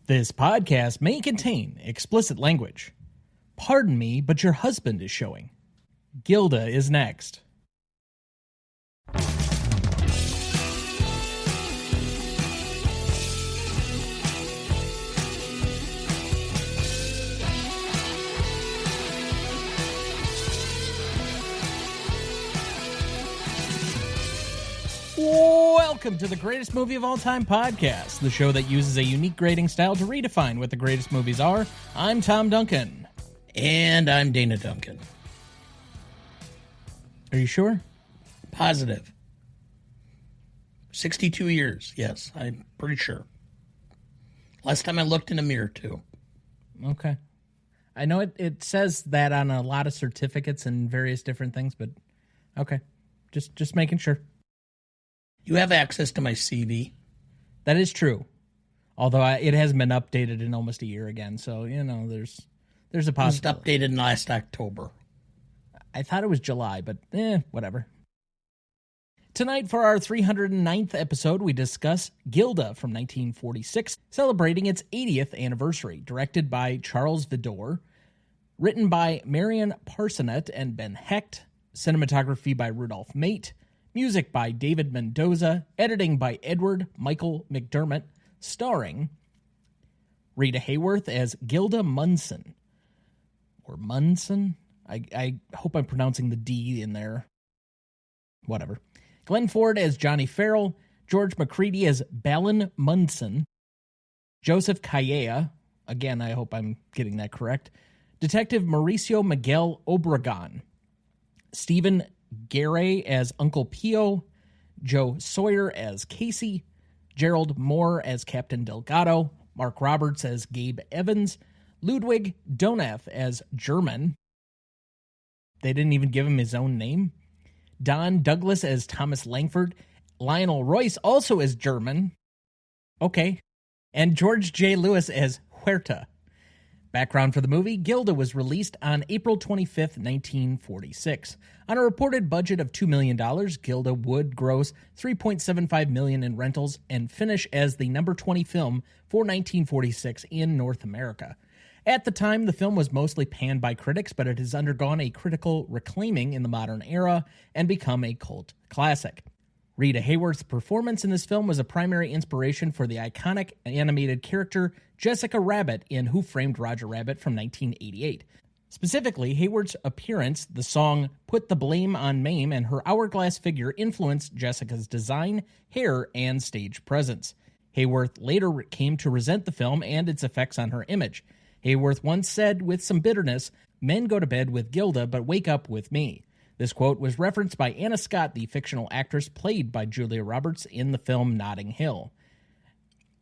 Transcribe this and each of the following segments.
This podcast may contain explicit language. Pardon me, but your husband is showing. Gilda is next. Welcome to the Greatest Movie of All Time podcast, the show that uses a unique grading style to redefine what the greatest movies are. I'm Tom Duncan. And I'm Dana Duncan. Are you sure? Positive. 62 years, yes, I'm pretty sure. Last time I looked in a mirror, too. Okay. I know it says that on a lot of certificates and various different things, but okay. Just making sure. You have access to my CV. That is true. Although it hasn't been updated in almost a year again, so, you know, there's a possibility. It was updated last October. I thought it was July, but whatever. Tonight, for our 309th episode, we discuss Gilda from 1946, celebrating its 80th anniversary, directed by Charles Vidor, written by Marion Parsonet and Ben Hecht, cinematography by Rudolph Mate, music by David Mendoza, editing by Edward Michael McDermott, starring Rita Hayworth as Gilda Munson. Or Munson? I hope I'm pronouncing the D in there. Whatever. Glenn Ford as Johnny Farrell, George McCready as Balin Munson, Joseph Calleja, again, I hope I'm getting that correct, Detective Mauricio Miguel Obregon, Stephen Garay as Uncle Pio, Joe Sawyer as Casey, Gerald Moore as Captain Delgado, Mark Roberts as Gabe Evans, Ludwig Donath as German. They didn't even give him his own name. Don Douglas as Thomas Langford, Lionel Royce also as German. Okay. And George J. Lewis as Huerta. Background for the movie: Gilda was released on April 25th, 1946. On a reported budget of $2 million, Gilda would gross $3.75 million in rentals and finish as the number 20 film for 1946 in North America. At the time, the film was mostly panned by critics, but it has undergone a critical reclaiming in the modern era and become a cult classic. Rita Hayworth's performance in this film was a primary inspiration for the iconic animated character Jessica Rabbit in Who Framed Roger Rabbit from 1988. Specifically, Hayworth's appearance, the song Put the Blame on Mame, and her hourglass figure influenced Jessica's design, hair, and stage presence. Hayworth later came to resent the film and its effects on her image. Hayworth once said with some bitterness, "Men go to bed with Gilda, but wake up with me." This quote was referenced by Anna Scott, the fictional actress played by Julia Roberts in the film Notting Hill.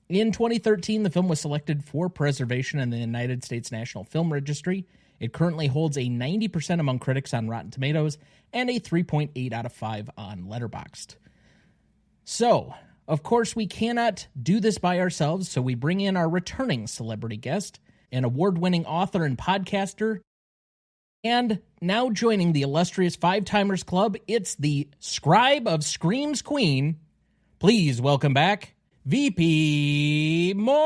In 2013, the film was selected for preservation in the United States National Film Registry. It currently holds a 90% among critics on Rotten Tomatoes and a 3.8 out of 5 on Letterboxd. So, of course, we cannot do this by ourselves, so we bring in our returning celebrity guest, an award-winning author and podcaster. And now joining the illustrious Five Timers Club, it's the Scribe of Scream's Queen. Please welcome back VP Morris.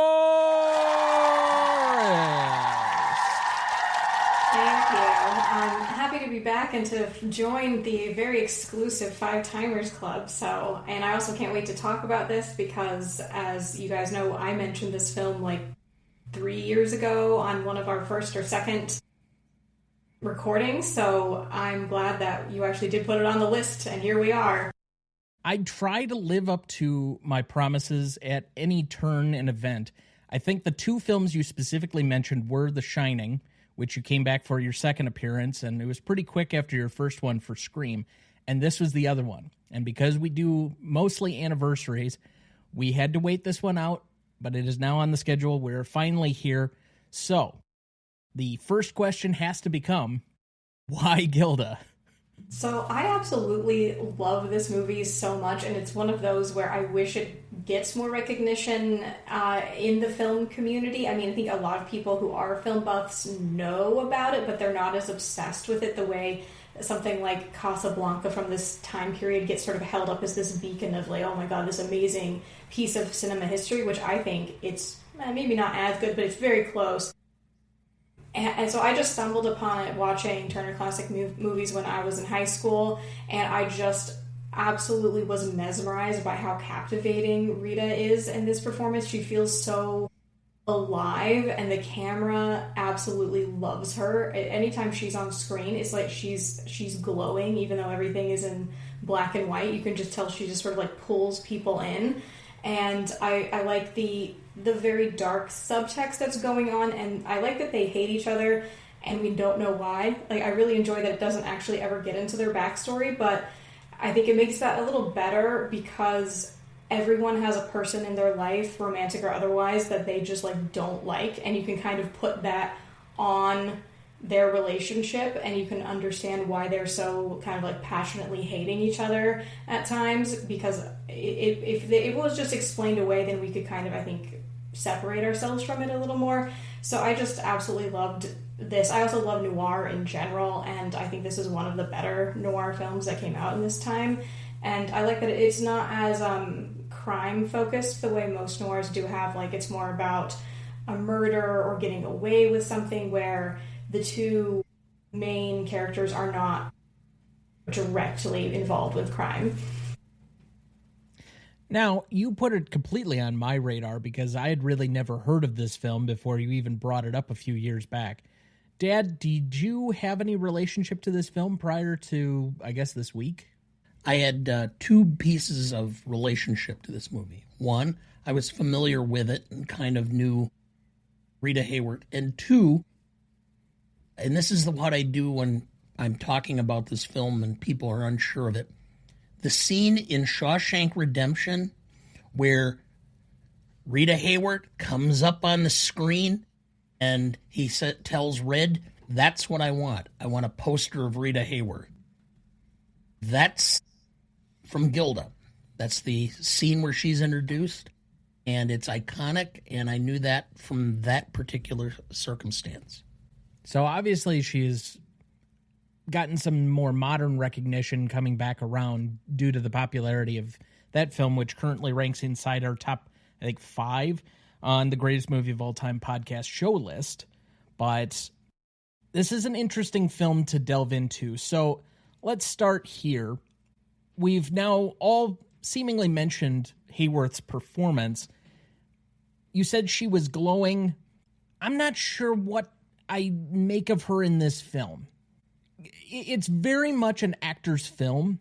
Thank you. I'm happy to be back and to join the very exclusive Five Timers Club. And I also can't wait to talk about this because, as you guys know, I mentioned this film like 3 years ago on one of our first or second recording, so I'm glad that you actually did put it on the list, and here we are. I try to live up to my promises at any turn and event. I think the two films you specifically mentioned were The Shining, which you came back for your second appearance, and it was pretty quick after your first one for Scream, and this was the other one. And because we do mostly anniversaries, we had to wait this one out, but it is now on the schedule. We're finally here. So, the first question has to become, why Gilda? So I absolutely love this movie so much, and it's one of those where I wish it gets more recognition in the film community. I mean, I think a lot of people who are film buffs know about it, but they're not as obsessed with it the way something like Casablanca from this time period gets sort of held up as this beacon of like, oh my god, this amazing piece of cinema history, which I think it's maybe not as good, but it's very close. And so I just stumbled upon it watching Turner Classic Movies when I was in high school, and I just absolutely was mesmerized by how captivating Rita is in this performance. She feels so alive, and the camera absolutely loves her. Anytime she's on screen, it's like she's glowing, even though everything is in black and white. You can just tell she just sort of like pulls people in. And I like the very dark subtext that's going on, and I like that they hate each other and we don't know why. Like, I really enjoy that it doesn't actually ever get into their backstory, but I think it makes that a little better because everyone has a person in their life, romantic or otherwise, that they just like don't like, and you can kind of put that on their relationship, and you can understand why they're so kind of like passionately hating each other at times, because if it was just explained away, then we could kind of, I think, separate ourselves from it a little more. So I just absolutely loved this. I also love noir in general, and I think this is one of the better noir films that came out in this time. And I like that it's not as crime focused the way most noirs do have. Like, it's more about a murder or getting away with something, where the two main characters are not directly involved with crime. Now, you put it completely on my radar because I had really never heard of this film before you even brought it up a few years back. Dad, did you have any relationship to this film prior to, I guess, this week? I had two pieces of relationship to this movie. One, I was familiar with it and kind of knew Rita Hayworth. And two, and this is what I do when I'm talking about this film and people are unsure of it, the scene in Shawshank Redemption where Rita Hayworth comes up on the screen and he tells Red, that's what I want. I want a poster of Rita Hayworth. That's from Gilda. That's the scene where she's introduced, and it's iconic, and I knew that from that particular circumstance. So obviously she's gotten some more modern recognition coming back around due to the popularity of that film, which currently ranks inside our top, I think, 5 on the greatest movie of all time podcast show list. But this is an interesting film to delve into. So let's start here. We've now all seemingly mentioned Hayworth's performance. You said she was glowing. I'm not sure what I make of her in this film. It's very much an actor's film.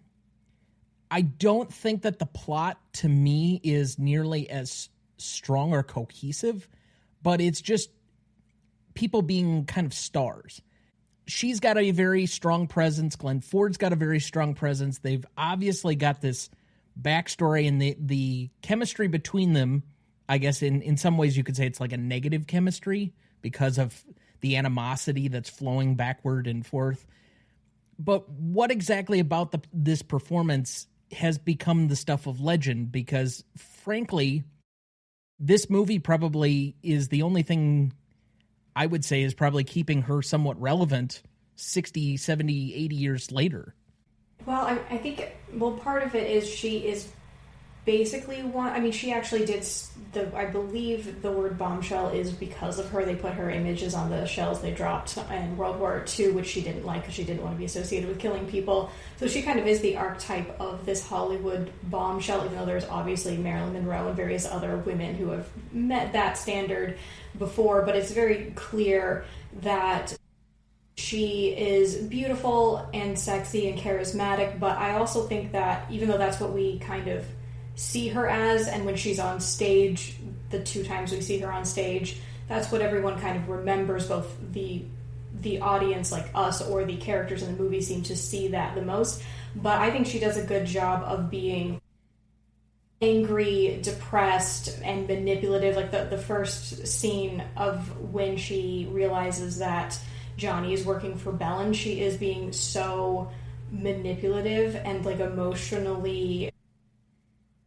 I don't think that the plot, to me, is nearly as strong or cohesive, but it's just people being kind of stars. She's got a very strong presence. Glenn Ford's got a very strong presence. They've obviously got this backstory, and the chemistry between them, I guess in some ways you could say it's like a negative chemistry because of the animosity that's flowing backward and forth. But what exactly about this performance has become the stuff of legend? Because, frankly, this movie probably is the only thing I would say is probably keeping her somewhat relevant 60, 70, 80 years later. Well, I think, part of it is she is basically one. I mean, she actually did I believe the word bombshell is because of her. They put her images on the shells they dropped in World War II, which she didn't like because she didn't want to be associated with killing people. So she kind of is the archetype of this Hollywood bombshell, even though there's obviously Marilyn Monroe and various other women who have met that standard before. But it's very clear that she is beautiful and sexy and charismatic. But I also think that even though that's what we kind of see her as, and when she's on stage, the 2 times we see her on stage, that's what everyone kind of remembers, both the audience like us or the characters in the movie seem to see that the most. But I think she does a good job of being angry, depressed, and manipulative. Like the first scene of when she realizes that Johnny is working for Bellin, she is being so manipulative and like emotionally,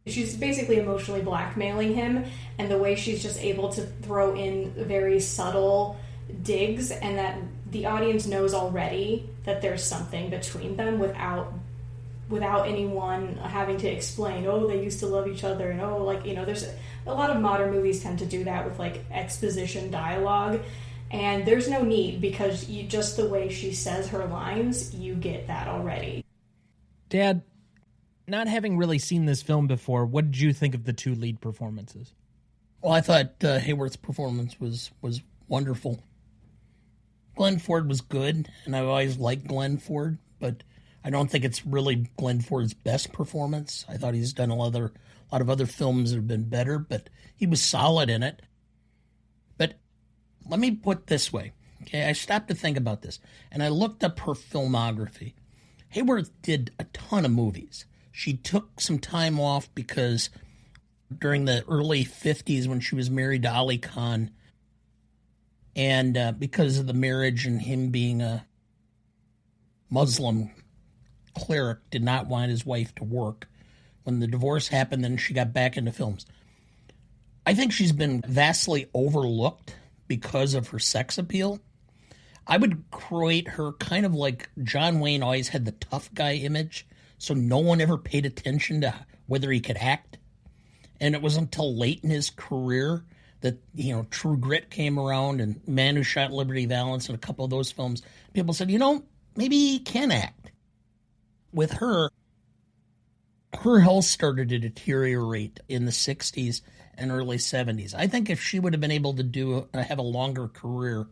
she's basically emotionally blackmailing him, and the way she's just able to throw in very subtle digs, and that the audience knows already that there's something between them without without anyone having to explain, oh, they used to love each other, and oh, like, there's a lot of modern movies tend to do that with like exposition dialogue, and there's no need, because just the way she says her lines, you get that already. Dad, not having really seen this film before, what did you think of the two lead performances? Well, I thought Hayworth's performance was wonderful. Glenn Ford was good, and I always liked Glenn Ford, but I don't think it's really Glenn Ford's best performance. I thought he's done a lot of other films that have been better, but he was solid in it. But let me put it this way. Okay, I stopped to think about this, and I looked up her filmography. Hayworth did a ton of movies. She took some time off because during the early 50s when she was married to Ali Khan, and because of the marriage and him being a Muslim cleric, did not want his wife to work. When the divorce happened, then she got back into films. I think she's been vastly overlooked because of her sex appeal. I would create her kind of like John Wayne always had the tough guy image, so no one ever paid attention to whether he could act. And it was until late in his career that, True Grit came around, and Man Who Shot Liberty Valance and a couple of those films. People said, maybe he can act. With her health started to deteriorate in the 60s and early 70s. I think if she would have been able to have a longer career,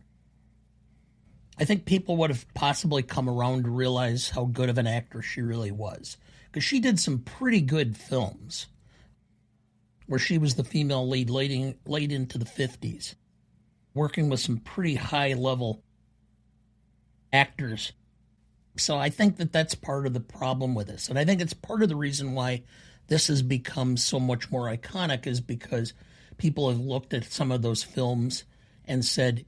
I think people would have possibly come around to realize how good of an actress she really was. Because she did some pretty good films where she was the female lead late into the 50s, working with some pretty high-level actors. So I think that's part of the problem with this. And I think it's part of the reason why this has become so much more iconic, is because people have looked at some of those films and said,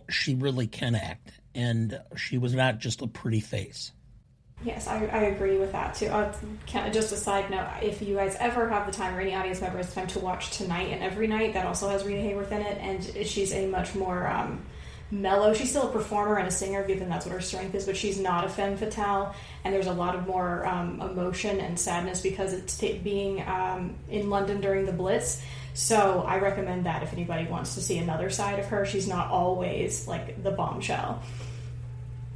she really can act. And she was not just a pretty face. Yes, I agree with that too. Kind of just a side note, if you guys ever have the time, or any audience member has time to watch Tonight and Every Night, that also has Rita Hayworth in it, and she's a much more mellow. She's still a performer and a singer, given that's what her strength is, but she's not a femme fatale, and there's a lot of more emotion and sadness because it's being in London during the Blitz. So I recommend that if anybody wants to see another side of her. She's not always like the bombshell.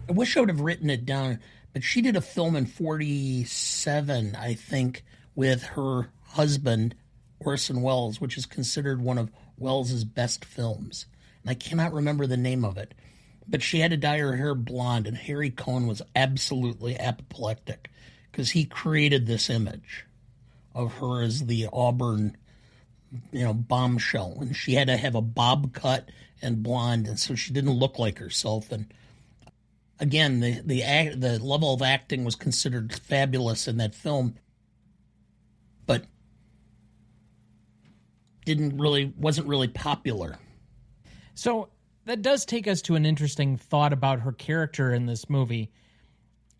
I wish I would have written it down, but she did a film in 1947, I think, with her husband, Orson Welles, which is considered one of Welles's best films. And I cannot remember the name of it. But she had to dye her hair blonde, and Harry Cohn was absolutely apoplectic because he created this image of her as the auburn, bombshell. And she had to have a bob cut and blonde, and so she didn't look like herself. And again, the level of acting was considered fabulous in that film, but wasn't really popular. So that does take us to an interesting thought about her character in this movie.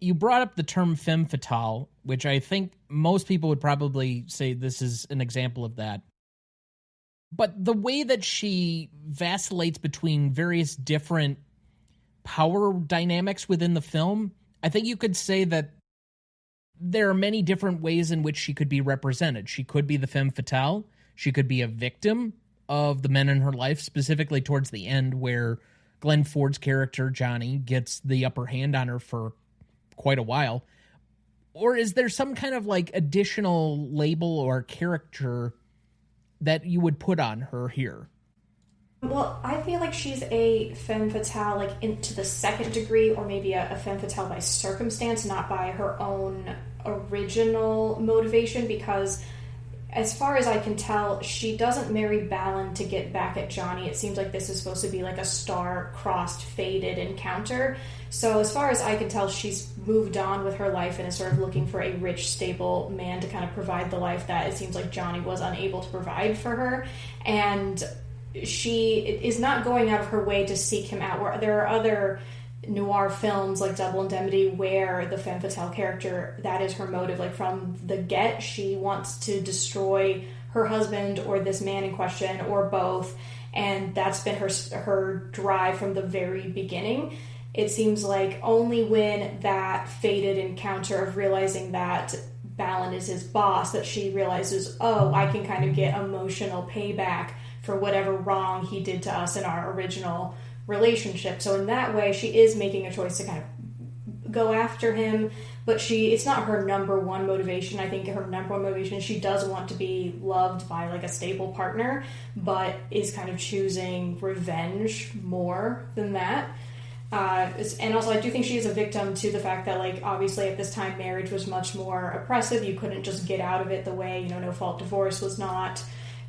You brought up the term femme fatale, which I think most people would probably say this is an example of that. But the way that she vacillates between various different power dynamics within the film, I think you could say that there are many different ways in which she could be represented. She could be the femme fatale. She could be a victim of the men in her life, specifically towards the end where Glenn Ford's character, Johnny, gets the upper hand on her for quite a while. Or is there some kind of like additional label or character that you would put on her here? Well, I feel like she's a femme fatale, like into the second degree, or maybe a femme fatale by circumstance, not by her own original motivation, because as far as I can tell, she doesn't marry Balin to get back at Johnny. It seems like this is supposed to be like a star-crossed, fated encounter. So as far as I can tell, she's moved on with her life and is sort of looking for a rich, stable man to kind of provide the life that it seems like Johnny was unable to provide for her. And she is not going out of her way to seek him out. Where there are other noir films like Double Indemnity where the femme fatale character, that is her motive. Like from the get, she wants to destroy her husband or this man in question or both, and that's been her drive from the very beginning. it seems like only when that fated encounter of realizing that Balin is his boss that she realizes, oh, I can kind of get emotional payback for whatever wrong he did to us in our original relationship. So in that way, she is making a choice to kind of go after him, but it's not her number one motivation. I think her number one motivation is she does want to be loved by like a stable partner, but is kind of choosing revenge more than that. And also I do think she is a victim to the fact that, like, obviously at this time marriage was much more oppressive. You couldn't just get out of it the way, no fault divorce was not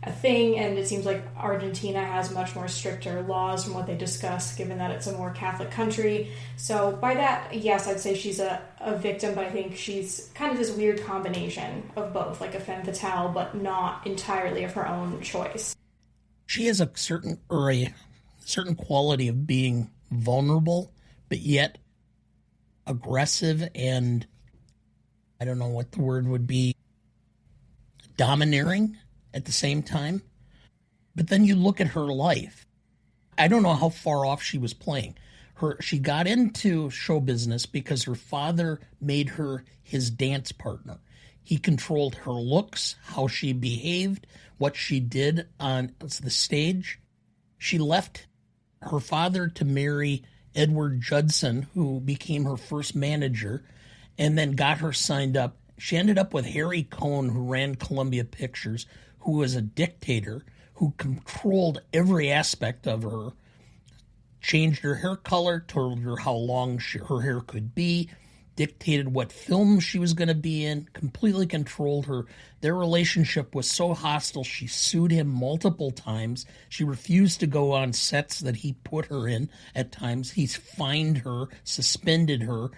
a thing, and it seems like Argentina has much more stricter laws from what they discuss, given that it's a more Catholic country. So by that, yes, I'd say she's a victim, but I think she's kind of this weird combination of both, like a femme fatale, but not entirely of her own choice. She has a certain quality of being vulnerable, but yet aggressive and, I don't know what the word would be, domineering at the same time. But then you look at her life. I don't know how far off she was playing. She got into show business because her father made her his dance partner. He controlled her looks, how she behaved, what she did on the stage. She left her father to marry Edward Judson, who became her first manager, and then got her signed up. She ended up with Harry Cohn, who ran Columbia Pictures, who was a dictator, who controlled every aspect of her, changed her hair color, told her how long her hair could be, dictated what film she was going to be in, completely controlled her. Their relationship was so hostile, she sued him multiple times. She refused to go on sets that he put her in at times. He's fined her, suspended her.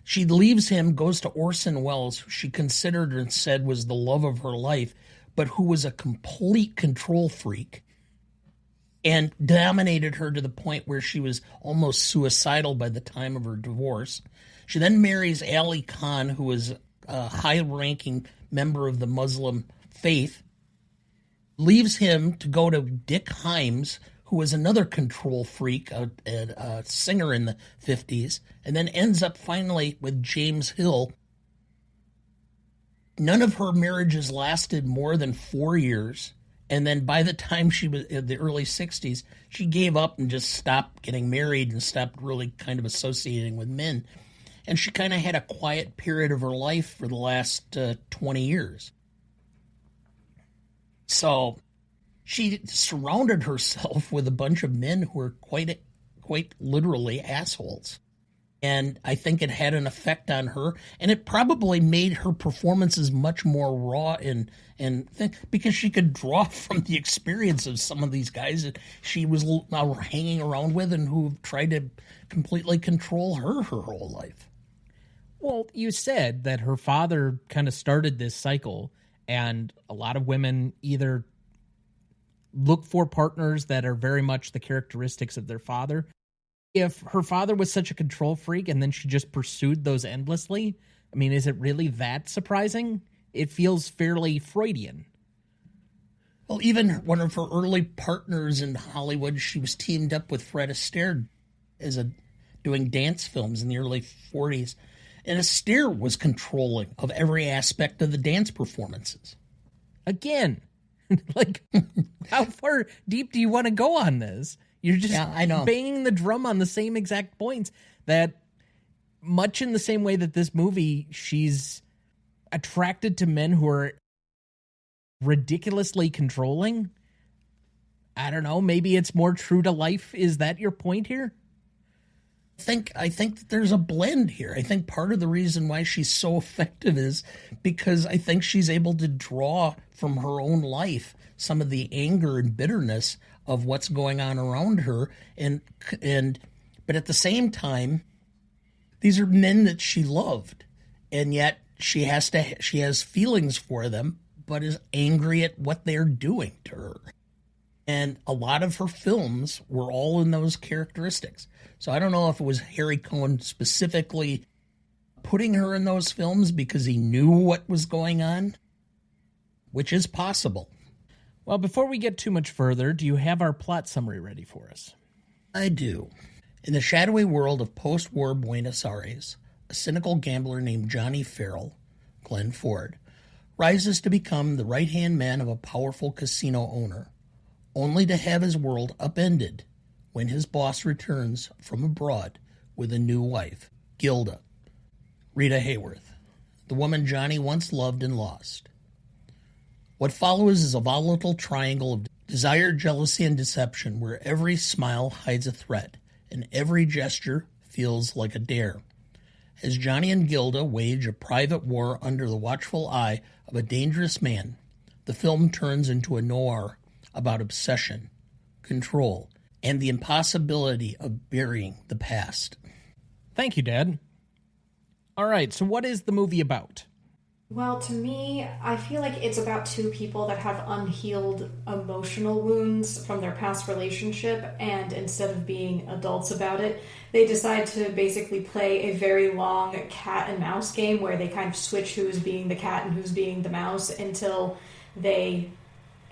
She leaves him, goes to Orson Welles, who she considered and said was the love of her life, but who was a complete control freak and dominated her to the point where she was almost suicidal by the time of her divorce. She then marries Ali Khan, who was a high-ranking member of the Muslim faith, leaves him to go to Dick Himes, who was another control freak, a singer in the 50s, and then ends up finally with James Hill. None of her marriages lasted more than 4 years, and then by the time she was in the early 60s, she gave up and just stopped getting married and stopped really kind of associating with men. And she kind of had a quiet period of her life for the last 20 years. So she surrounded herself with a bunch of men who were quite literally assholes. And I think it had an effect on her, and it probably made her performances much more raw because she could draw from the experience of some of these guys that she was now hanging around with and who tried to completely control her whole life. Well, you said that her father kind of started this cycle, and a lot of women either look for partners that are very much the characteristics of their father. If her father was such a control freak and then she just pursued those endlessly, I mean, is it really that surprising? It feels fairly Freudian. Well, even one of her early partners in Hollywood, she was teamed up with Fred Astaire doing dance films in the early 40s. And Astaire was controlling of every aspect of the dance performances. Again, like, how far deep do you want to go on this? You're just banging the drum on the same exact points that, much in the same way that this movie, she's attracted to men who are ridiculously controlling. I don't know, maybe it's more true to life. Is that your point here? I think that there's a blend here. I think part of the reason why she's so effective is because I think she's able to draw from her own life some of the anger and bitterness of what's going on around her, but at the same time, these are men that she loved, and yet she has feelings for them, but is angry at what they're doing to her. And a lot of her films were all in those characteristics. So I don't know if it was Harry Cohn specifically putting her in those films because he knew what was going on, which is possible. Well, before we get too much further, do you have our plot summary ready for us? I do. In the shadowy world of post-war Buenos Aires, a cynical gambler named Johnny Farrell, Glenn Ford, rises to become the right-hand man of a powerful casino owner, only to have his world upended when his boss returns from abroad with a new wife, Gilda, Rita Hayworth, the woman Johnny once loved and lost. What follows is a volatile triangle of desire, jealousy, and deception where every smile hides a threat and every gesture feels like a dare. As Johnny and Gilda wage a private war under the watchful eye of a dangerous man, the film turns into a noir about obsession, control, and the impossibility of burying the past. Thank you, Dad. All right, so what is the movie about? Well, to me, I feel like it's about two people that have unhealed emotional wounds from their past relationship, and instead of being adults about it, they decide to basically play a very long cat and mouse game where they kind of switch who's being the cat and who's being the mouse until they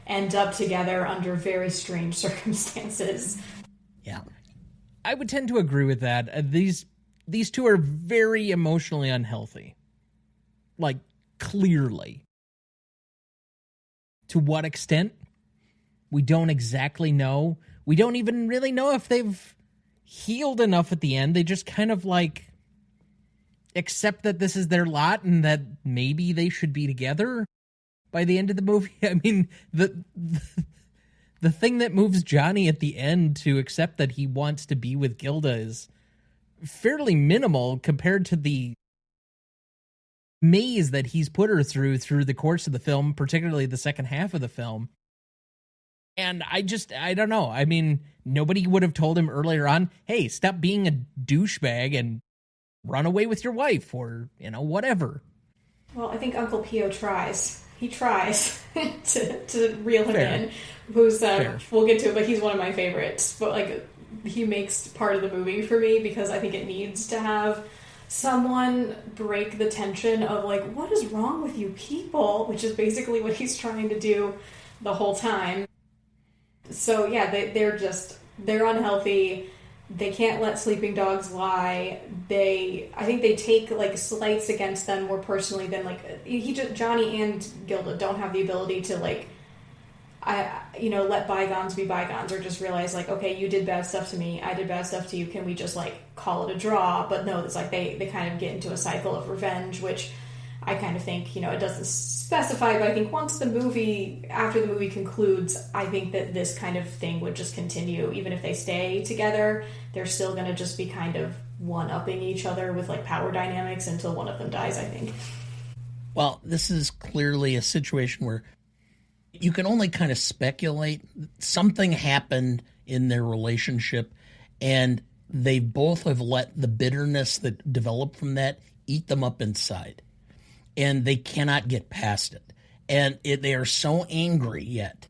end up together under very strange circumstances. Yeah. I would tend to agree with that. These two are very emotionally unhealthy. Like, clearly. To what extent? We don't exactly know. We don't even really know if they've healed enough at the end. They just kind of like accept that this is their lot and that maybe they should be together by the end of the movie. I mean, the thing that moves Johnny at the end to accept that he wants to be with Gilda is fairly minimal compared to the maze that he's put her through the course of the film, particularly the second half of the film. And I don't know. I mean, nobody would have told him earlier on, hey, stop being a douchebag and run away with your wife or, whatever. Well, I think Uncle Pio tries. He tries to reel him Fair. in. Who's, we'll get to it, but he's one of my favorites. But, like, he makes part of the movie for me because I think it needs to have someone break the tension of, like, what is wrong with you people? Which is basically what he's trying to do the whole time. So, yeah, they're unhealthy. They can't let sleeping dogs lie. I think they take, like, slights against them more personally than, like, Johnny and Gilda don't have the ability to, like, let bygones be bygones, or just realize, like, okay, you did bad stuff to me, I did bad stuff to you, can we just, like, call it a draw? But no, it's like they kind of get into a cycle of revenge, which I kind of think, it doesn't specify, but I think after the movie concludes, I think that this kind of thing would just continue. Even if they stay together, they're still going to just be kind of one-upping each other with, like, power dynamics until one of them dies, I think. Well, this is clearly a situation where you can only kind of speculate. Something happened in their relationship, and they both have let the bitterness that developed from that eat them up inside. And they cannot get past it. And they are so angry yet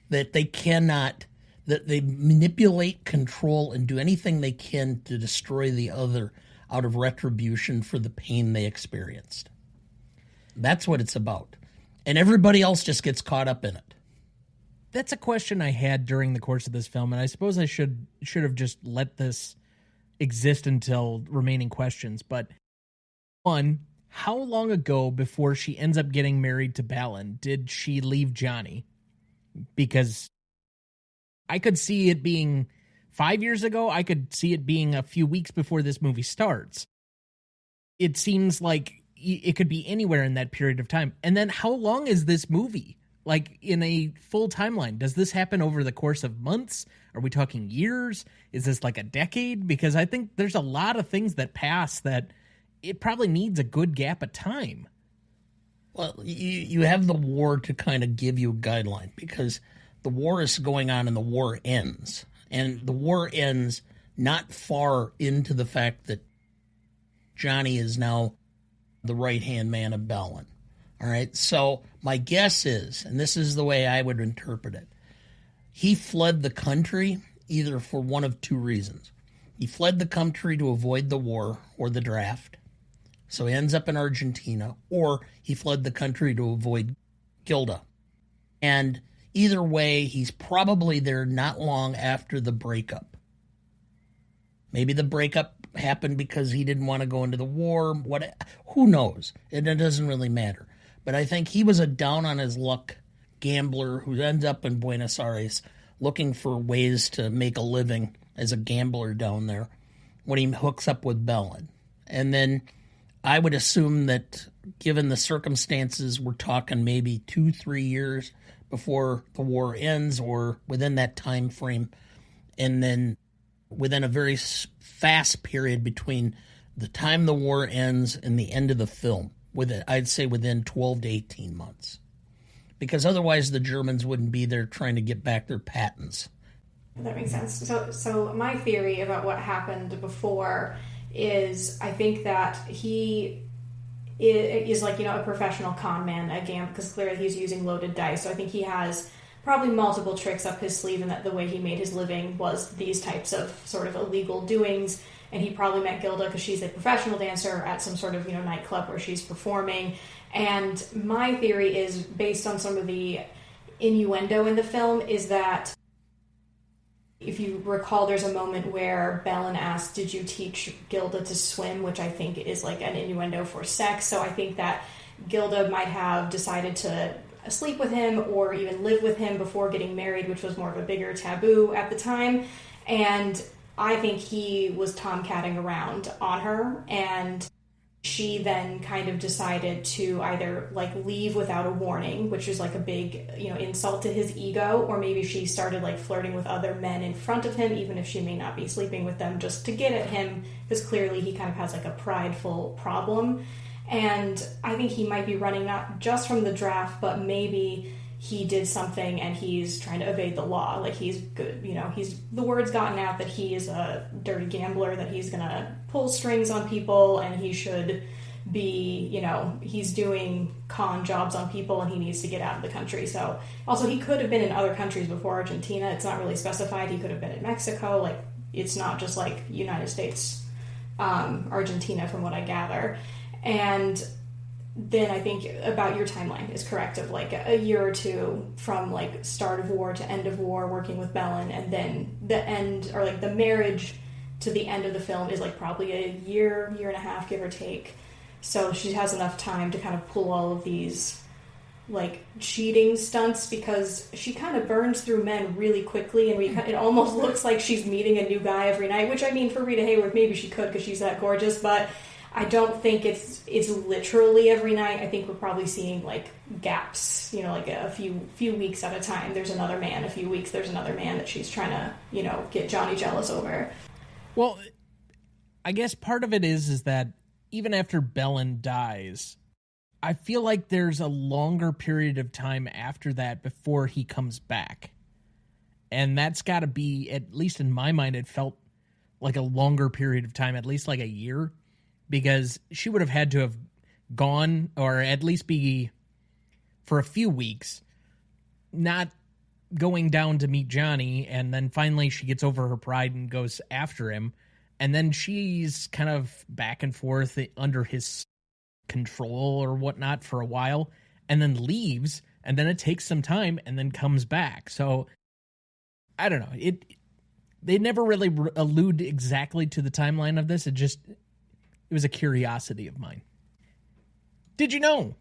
that they manipulate, control, and do anything they can to destroy the other out of retribution for the pain they experienced. That's what it's about. And everybody else just gets caught up in it. That's a question I had during the course of this film, and I suppose I should have just let this exist until remaining questions. But one, how long ago before she ends up getting married to Balin did she leave Johnny? Because I could see it being 5 years ago. I could see it being a few weeks before this movie starts. It seems like it could be anywhere in that period of time. And then how long is this movie? Like, in a full timeline, does this happen over the course of months? Are we talking years? Is this like a decade? Because I think there's a lot of things that pass that it probably needs a good gap of time. Well, you have the war to kind of give you a guideline, because the war is going on and the war ends. And the war ends not far into the fact that Johnny is now the right-hand man of Balin. All right, so my guess is, and this is the way I would interpret it, he fled the country either for one of two reasons. He fled the country to avoid the war or the draft, so he ends up in Argentina, or he fled the country to avoid Gilda. And either way, he's probably there not long after the breakup. Maybe the breakup happened because he didn't want to go into the war. Who knows? It doesn't really matter. But I think he was a down on his luck gambler who ends up in Buenos Aires looking for ways to make a living as a gambler down there when he hooks up with Belen. And then I would assume that given the circumstances, we're talking maybe 2-3 years before the war ends or within that time frame. And then within a very fast period between the time the war ends and the end of the film, I'd say within 12 to 18 months. Because otherwise the Germans wouldn't be there trying to get back their patents. That makes sense. So my theory about what happened before is I think that he is like, a professional con man, because clearly he's using loaded dice. So I think he has probably multiple tricks up his sleeve, and that the way he made his living was these types of sort of illegal doings. And he probably met Gilda because she's a professional dancer at some sort of, nightclub where she's performing. And my theory is based on some of the innuendo in the film is that if you recall, there's a moment where Belen asks, did you teach Gilda to swim? Which I think is like an innuendo for sex. So I think that Gilda might have decided to sleep with him or even live with him before getting married, which was more of a bigger taboo at the time. And I think he was tomcatting around on her, and she then kind of decided to either like leave without a warning, which is like a big, insult to his ego, or maybe she started like flirting with other men in front of him, even if she may not be sleeping with them, just to get at him, because clearly he kind of has like a prideful problem. And I think he might be running not just from the draft, but maybe he did something and he's trying to evade the law. Like he's good, the word's gotten out that he is a dirty gambler, that he's going to pull strings on people, and he should be, he's doing con jobs on people and he needs to get out of the country. So also he could have been in other countries before Argentina. It's not really specified. He could have been in Mexico. Like it's not just like United States, Argentina from what I gather. And then I think about your timeline is correct of like a year or two from like start of war to end of war working with Belen, and then the end, or like the marriage to the end of the film is like probably a year and a half, give or take. So she has enough time to kind of pull all of these like cheating stunts, because she kind of burns through men really quickly, and it almost looks like she's meeting a new guy every night, which I mean for Rita Hayworth maybe she could because she's that gorgeous, but I don't think it's literally every night. I think we're probably seeing like gaps, like a few weeks at a time. There's another man, a few weeks there's another man that she's trying to, get Johnny jealous over. Well, I guess part of it is that even after Belen dies, I feel like there's a longer period of time after that before he comes back. And that's got to be, at least in my mind, it felt like a longer period of time, at least like a year. Because she would have had to have gone, or at least be for a few weeks, not going down to meet Johnny, and then finally she gets over her pride and goes after him, and then she's kind of back and forth under his control or whatnot for a while, and then leaves, and then it takes some time, and then comes back. So, I don't know. They never really allude exactly to the timeline of this. It was a curiosity of mine. Did you know?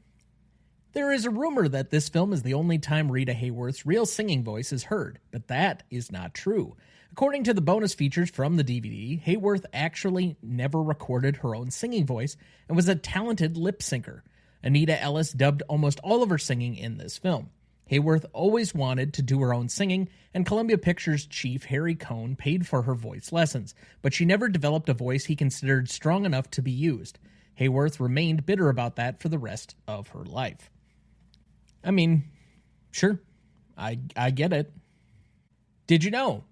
There is a rumor that this film is the only time Rita Hayworth's real singing voice is heard, but that is not true. According to the bonus features from the DVD, Hayworth actually never recorded her own singing voice and was a talented lip syncer. Anita Ellis dubbed almost all of her singing in this film. Hayworth always wanted to do her own singing, and Columbia Pictures chief Harry Cohn paid for her voice lessons, but she never developed a voice he considered strong enough to be used. Hayworth remained bitter about that for the rest of her life. I mean, sure, I get it. Did you know?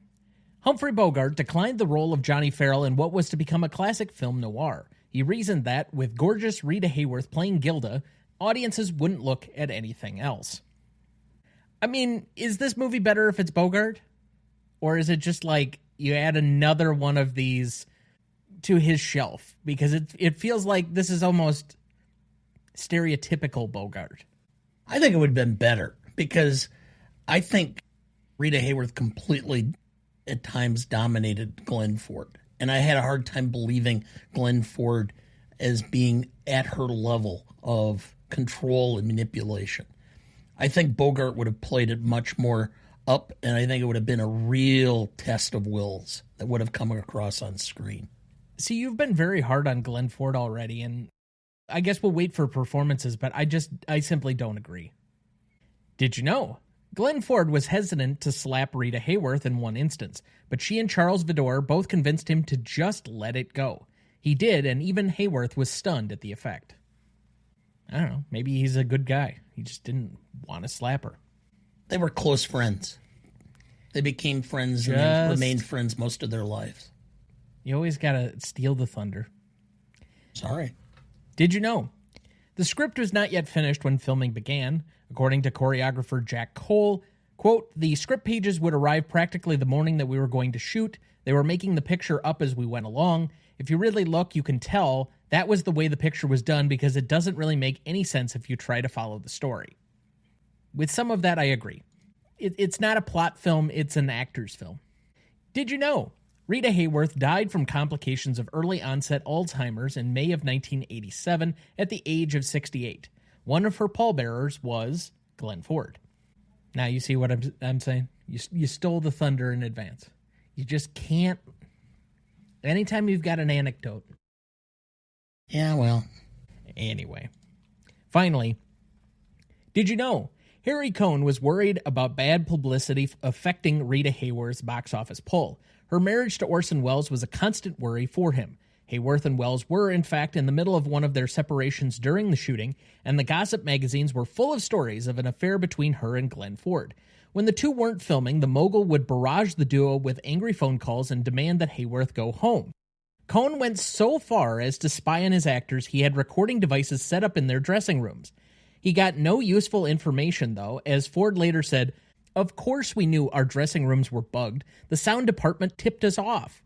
Humphrey Bogart declined the role of Johnny Farrell in what was to become a classic film noir. He reasoned that, with gorgeous Rita Hayworth playing Gilda, audiences wouldn't look at anything else. I mean, is this movie better if it's Bogart? Or is it just like you add another one of these to his shelf? Because it feels like this is almost stereotypical Bogart. I think it would have been better, because I think Rita Hayworth completely, at times, dominated Glenn Ford. And I had a hard time believing Glenn Ford as being at her level of control and manipulation. I think Bogart would have played it much more up, and I think it would have been a real test of wills that would have come across on screen. See, you've been very hard on Glenn Ford already, and I guess we'll wait for performances, but I simply don't agree. Did you know? Glenn Ford was hesitant to slap Rita Hayworth in one instance, but she and Charles Vidor both convinced him to just let it go. He did, and even Hayworth was stunned at the effect. I don't know, maybe he's a good guy. He just didn't want to slap her. They were close friends. They became friends and they remained friends most of their lives. You always gotta steal the thunder. Sorry. Did you know? The script was not yet finished when filming began. According to choreographer Jack Cole, quote, the script pages would arrive practically the morning that we were going to shoot. They were making the picture up as we went along. If you really look, you can tell that was the way the picture was done because it doesn't really make any sense if you try to follow the story. With some of that, I agree. It's not a plot film, it's an actor's film. Did you know? Rita Hayworth died from complications of early onset Alzheimer's in May of 1987 at the age of 68. One of her pallbearers was Glenn Ford. Now you see what I'm saying? You stole the thunder in advance. You just can't. Anytime you've got an anecdote. Yeah, well. Anyway. Finally, did you know? Harry Cohn was worried about bad publicity affecting Rita Hayworth's box office pull. Her marriage to Orson Welles was a constant worry for him. Hayworth and Welles were, in fact, in the middle of one of their separations during the shooting, and the gossip magazines were full of stories of an affair between her and Glenn Ford. When the two weren't filming, the mogul would barrage the duo with angry phone calls and demand that Hayworth go home. Cohn went so far as to spy on his actors he had recording devices set up in their dressing rooms. He got no useful information, though, as Ford later said, "Of course we knew our dressing rooms were bugged. The sound department tipped us off."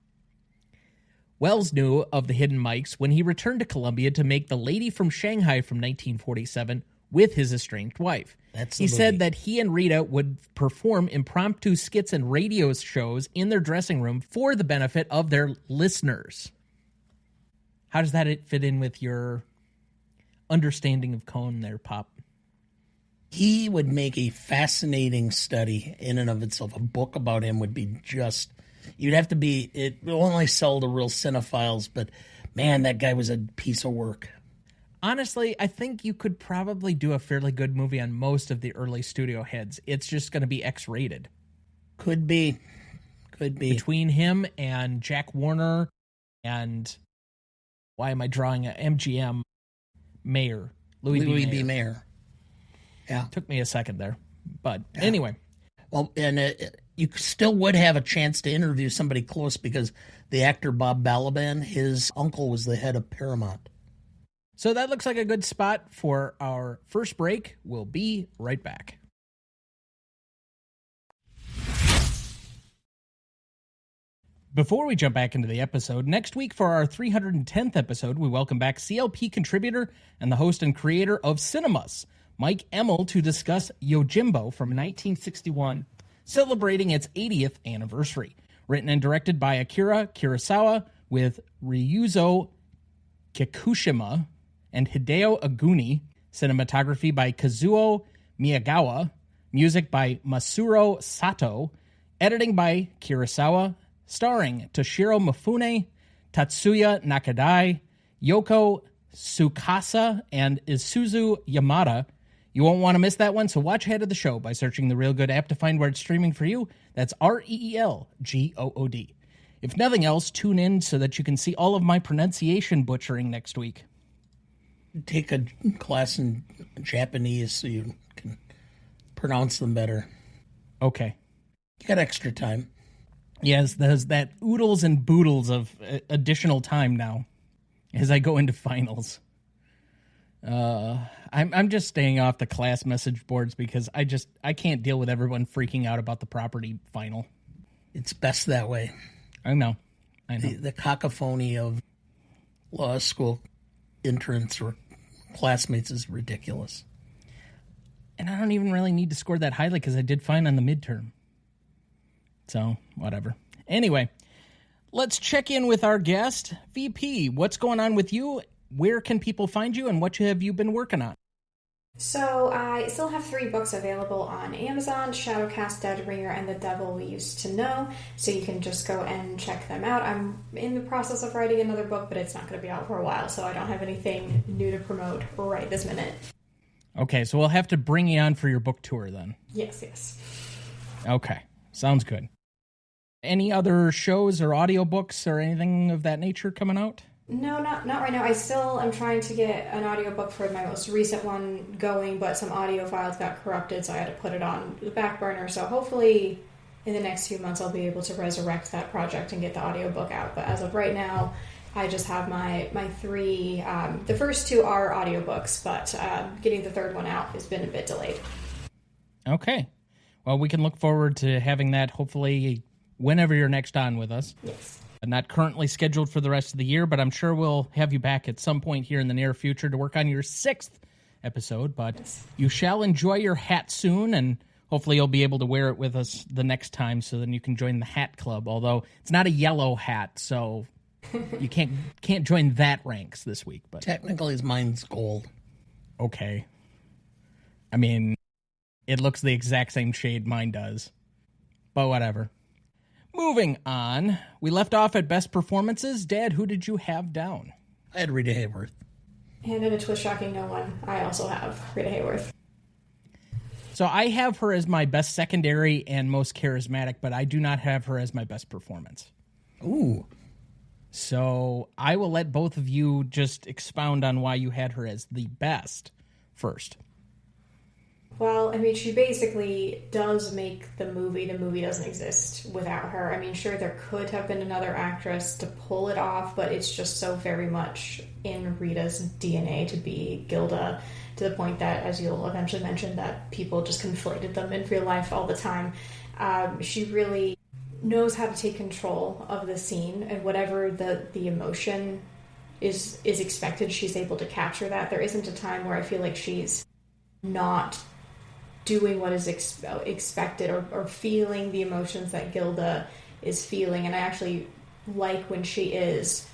Welles knew of the hidden mics when he returned to Columbia to make The Lady from Shanghai from 1947 with his estranged wife. He said that he and Rita would perform impromptu skits and radio shows in their dressing room for the benefit of their listeners. How does that fit in with your understanding of Cohn there, Pop? He would make a fascinating study in and of itself. A book about him would be just... You'd have to be... It will only sell to real cinephiles, but man, that guy was a piece of work. Honestly, I think you could probably do a fairly good movie on most of the early studio heads. It's just going to be X-rated. Could be. Between him and Jack Warner and... Why am I drawing a MGM Mayer? Louis B. Mayer. Yeah. Took me a second there. But anyway. Well, and you still would have a chance to interview somebody close because the actor Bob Balaban, his uncle was the head of Paramount. So that looks like a good spot for our first break. We'll be right back. Before we jump back into the episode, next week for our 310th episode, we welcome back CLP contributor and the host and creator of Cinemas, Mike Emmel, to discuss Yojimbo from 1961, celebrating its 80th anniversary. Written and directed by Akira Kurosawa with Ryuzo Kikushima and Hideo Aguni, cinematography by Kazuo Miyagawa, music by Masuro Sato, editing by Kurosawa, starring Toshiro Mifune, Tatsuya Nakadai, Yoko Tsukasa, and Isuzu Yamada. You won't want to miss that one, so watch ahead of the show by searching the Real Good app to find where it's streaming for you. That's REELGOOD. If nothing else, tune in so that you can see all of my pronunciation butchering next week. Take a class in Japanese so you can pronounce them better. Okay. You got extra time. Yes, there's that oodles and boodles of additional time now as I go into finals. I'm just staying off the class message boards because I can't deal with everyone freaking out about the property final. It's best that way. I know. The cacophony of law school interns or classmates is ridiculous. And I don't even really need to score that highly because I did fine on the midterm. So, whatever. Anyway, Let's check in with our guest, VP. What's going on with you? Where can people find you, and what have you been working on? So I still have 3 books available on Amazon, Shadowcast, Dead Ringer, and The Devil We Used to Know, so you can just go and check them out. I'm in the process of writing another book, but it's not going to be out for a while, so I don't have anything new to promote right this minute. Okay, so we'll have to bring you on for your book tour then. Yes. Okay, sounds good. Any other shows or audiobooks or anything of that nature coming out? No, not right now. I still am trying to get an audiobook for my most recent one going, but some audio files got corrupted, so I had to put it on the back burner. So hopefully in the next few months I'll be able to resurrect that project and get the audiobook out. But as of right now, I just have my 3. The first 2 are audiobooks, but getting the third one out has been a bit delayed. Okay. Well, we can look forward to having that hopefully whenever you're next on with us. Yes. Not currently scheduled for the rest of the year, but I'm sure we'll have you back at some point here in the near future to work on your 6th episode. But you shall enjoy your hat soon, and hopefully you'll be able to wear it with us the next time, so then you can join the hat club. Although it's not a yellow hat, so you can't join that ranks this week. But Technically, mine's gold. Okay. I mean, it looks the exact same shade mine does, but whatever. Moving on, we left off at best performances. Dad, who did you have down? I had Rita Hayworth. And in a twist shocking no one, I also have Rita Hayworth. So I have her as my best secondary and most charismatic, but I do not have her as my best performance. Ooh. So I will let both of you just expound on why you had her as the best first. Well, I mean, she basically does make the movie. The movie doesn't exist without her. I mean, sure, there could have been another actress to pull it off, but it's just so very much in Rita's DNA to be Gilda, to the point that, as you'll eventually mention, that people just conflated them in real life all the time. She really knows how to take control of the scene, and whatever the emotion is expected, she's able to capture that. There isn't a time where I feel like she's not doing what is expected or feeling the emotions that Gilda is feeling. And I actually like when she is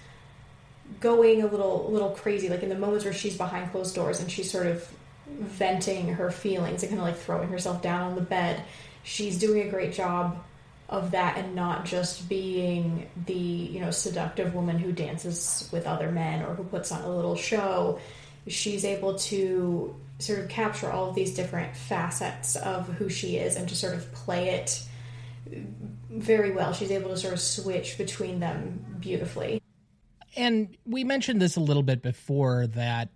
going a little crazy, like in the moments where she's behind closed doors and she's sort of venting her feelings and kind of like throwing herself down on the bed. She's doing a great job of that, and not just being the seductive woman who dances with other men or who puts on a little show. She's able to sort of capture all of these different facets of who she is and to sort of play it very well. She's able to sort of switch between them beautifully. And we mentioned this a little bit before, that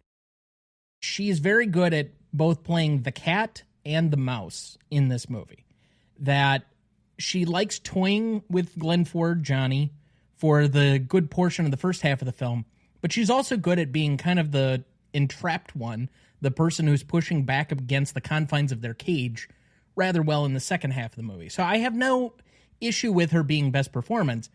she's very good at both playing the cat and the mouse in this movie. That she likes toying with Glenn Ford, Johnny, for the good portion of the first half of the film, but she's also good at being kind of the entrapped one, the person who's pushing back against the confines of their cage rather well in the second half of the movie. So I have no issue with her being best performance,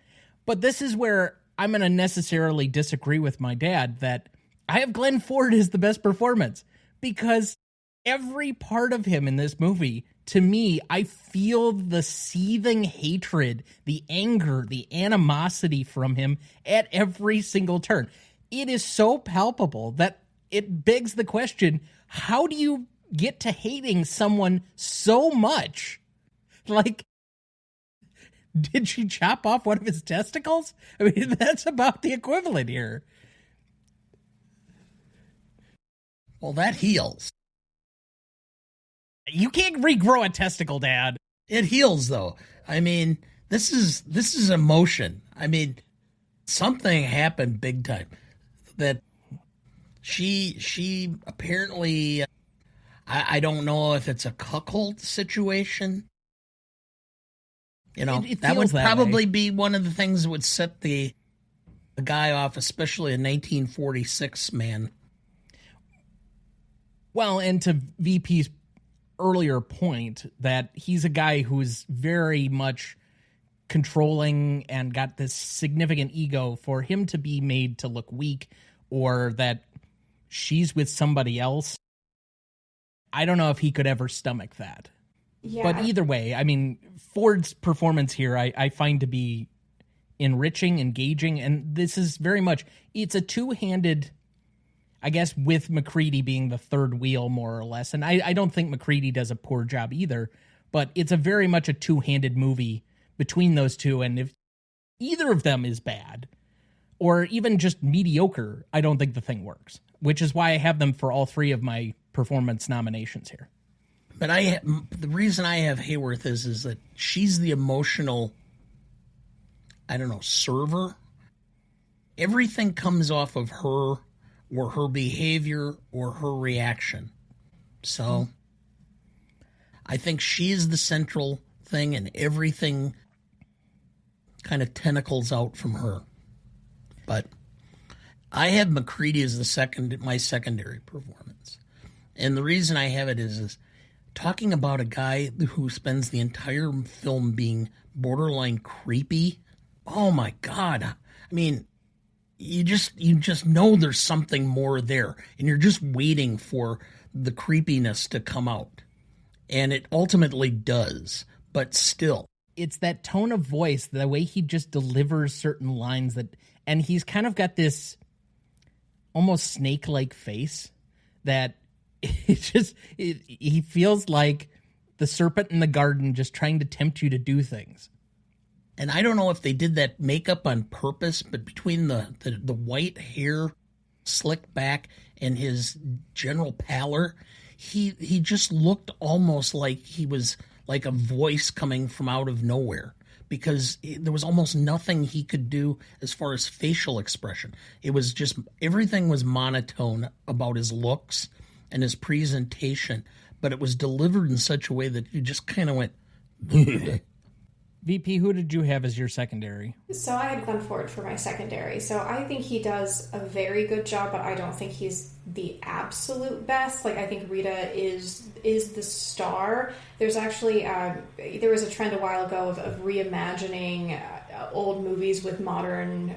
but this is where I'm going to necessarily disagree with my dad, that I have Glenn Ford as the best performance, because every part of him in this movie, to me, I feel the seething hatred, the anger, the animosity from him at every single turn. It is so palpable that it begs the question, how do you get to hating someone so much? Like, did she chop off one of his testicles? I mean, that's about the equivalent here. Well, that heals. You can't regrow a testicle, Dad. It heals, though. I mean, this is emotion. I mean, something happened big time that she apparently, I don't know if it's a cuckold situation. It that would feels that probably way. be one of the things that would set the guy off, especially a 1946 man. Well, and to VP's earlier point, that he's a guy who's very much controlling and got this significant ego, for him to be made to look weak, or that she's with somebody else. I don't know if he could ever stomach that. Yeah. But either way, I mean, Ford's performance here I find to be enriching, engaging, and this is very much, it's a two-handed, I guess, with McCready being the third wheel, more or less. And I don't think McCready does a poor job either, but it's a very much a two-handed movie between those two, and if either of them is bad, or even just mediocre, I don't think the thing works, which is why I have them for all three of my performance nominations here. But the reason I have Hayworth is that she's the emotional, I don't know, server. Everything comes off of her, or her behavior, or her reaction. So I think she is the central thing, and everything kind of tentacles out from her. But I have McCready as my secondary performance. And the reason I have it is talking about a guy who spends the entire film being borderline creepy. Oh my God. I mean, you just know there's something more there, and you're just waiting for the creepiness to come out. And it ultimately does, but still. It's that tone of voice, the way he just delivers certain lines and he's kind of got this almost snake-like face that he feels like the serpent in the garden just trying to tempt you to do things. And I don't know if they did that makeup on purpose, but between the white hair slicked back and his general pallor, he just looked almost like he was like a voice coming from out of nowhere, because there was almost nothing he could do as far as facial expression. It was just, everything was monotone about his looks and his presentation, but it was delivered in such a way that you just kind of went, VP, who did you have as your secondary? So I had Glenn Ford for my secondary. So I think he does a very good job, but I don't think he's the absolute best. Like, I think Rita is the star. There's actually, there was a trend a while ago of reimagining old movies with modern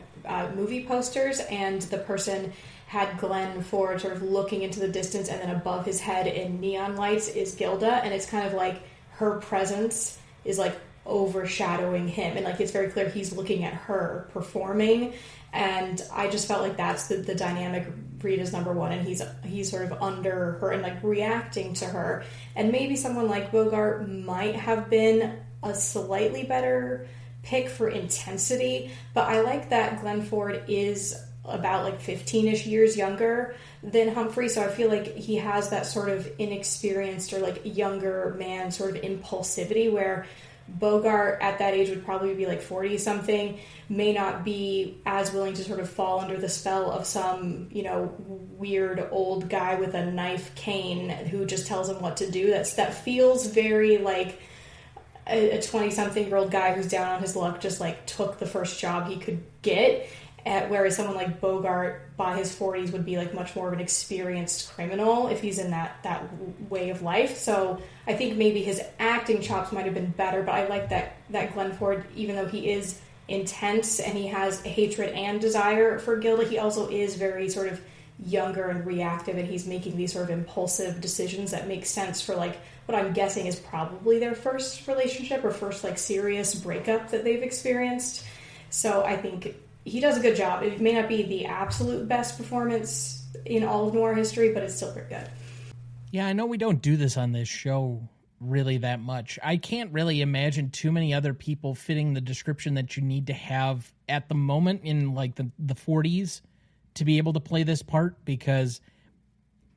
movie posters, and the person had Glenn Ford sort of looking into the distance, and then above his head in neon lights is Gilda, and it's kind of like her presence is like overshadowing him, and like it's very clear he's looking at her performing, and I just felt like that's the dynamic. Rita's number one, and he's sort of under her and like reacting to her, and maybe someone like Bogart might have been a slightly better pick for intensity, but I like that Glenn Ford is about like 15-ish years younger than Humphrey, so I feel like he has that sort of inexperienced or like younger man sort of impulsivity, where Bogart at that age would probably be like 40-something, may not be as willing to sort of fall under the spell of some, weird old guy with a knife cane who just tells him what to do. That feels very like a 20-something-year-old guy who's down on his luck just like took the first job he could get. Whereas someone like Bogart by his 40s would be like much more of an experienced criminal if he's in that way of life. So I think maybe his acting chops might have been better, but I like that Glenn Ford, even though he is intense and he has hatred and desire for Gilda, he also is very sort of younger and reactive, and he's making these sort of impulsive decisions that make sense for like what I'm guessing is probably their first relationship or first like serious breakup that they've experienced. So I think he does a good job. It may not be the absolute best performance in all of noir history, but it's still pretty good. Yeah, I know we don't do this on this show really that much. I can't really imagine too many other people fitting the description that you need to have at the moment in like the 40s to be able to play this part, because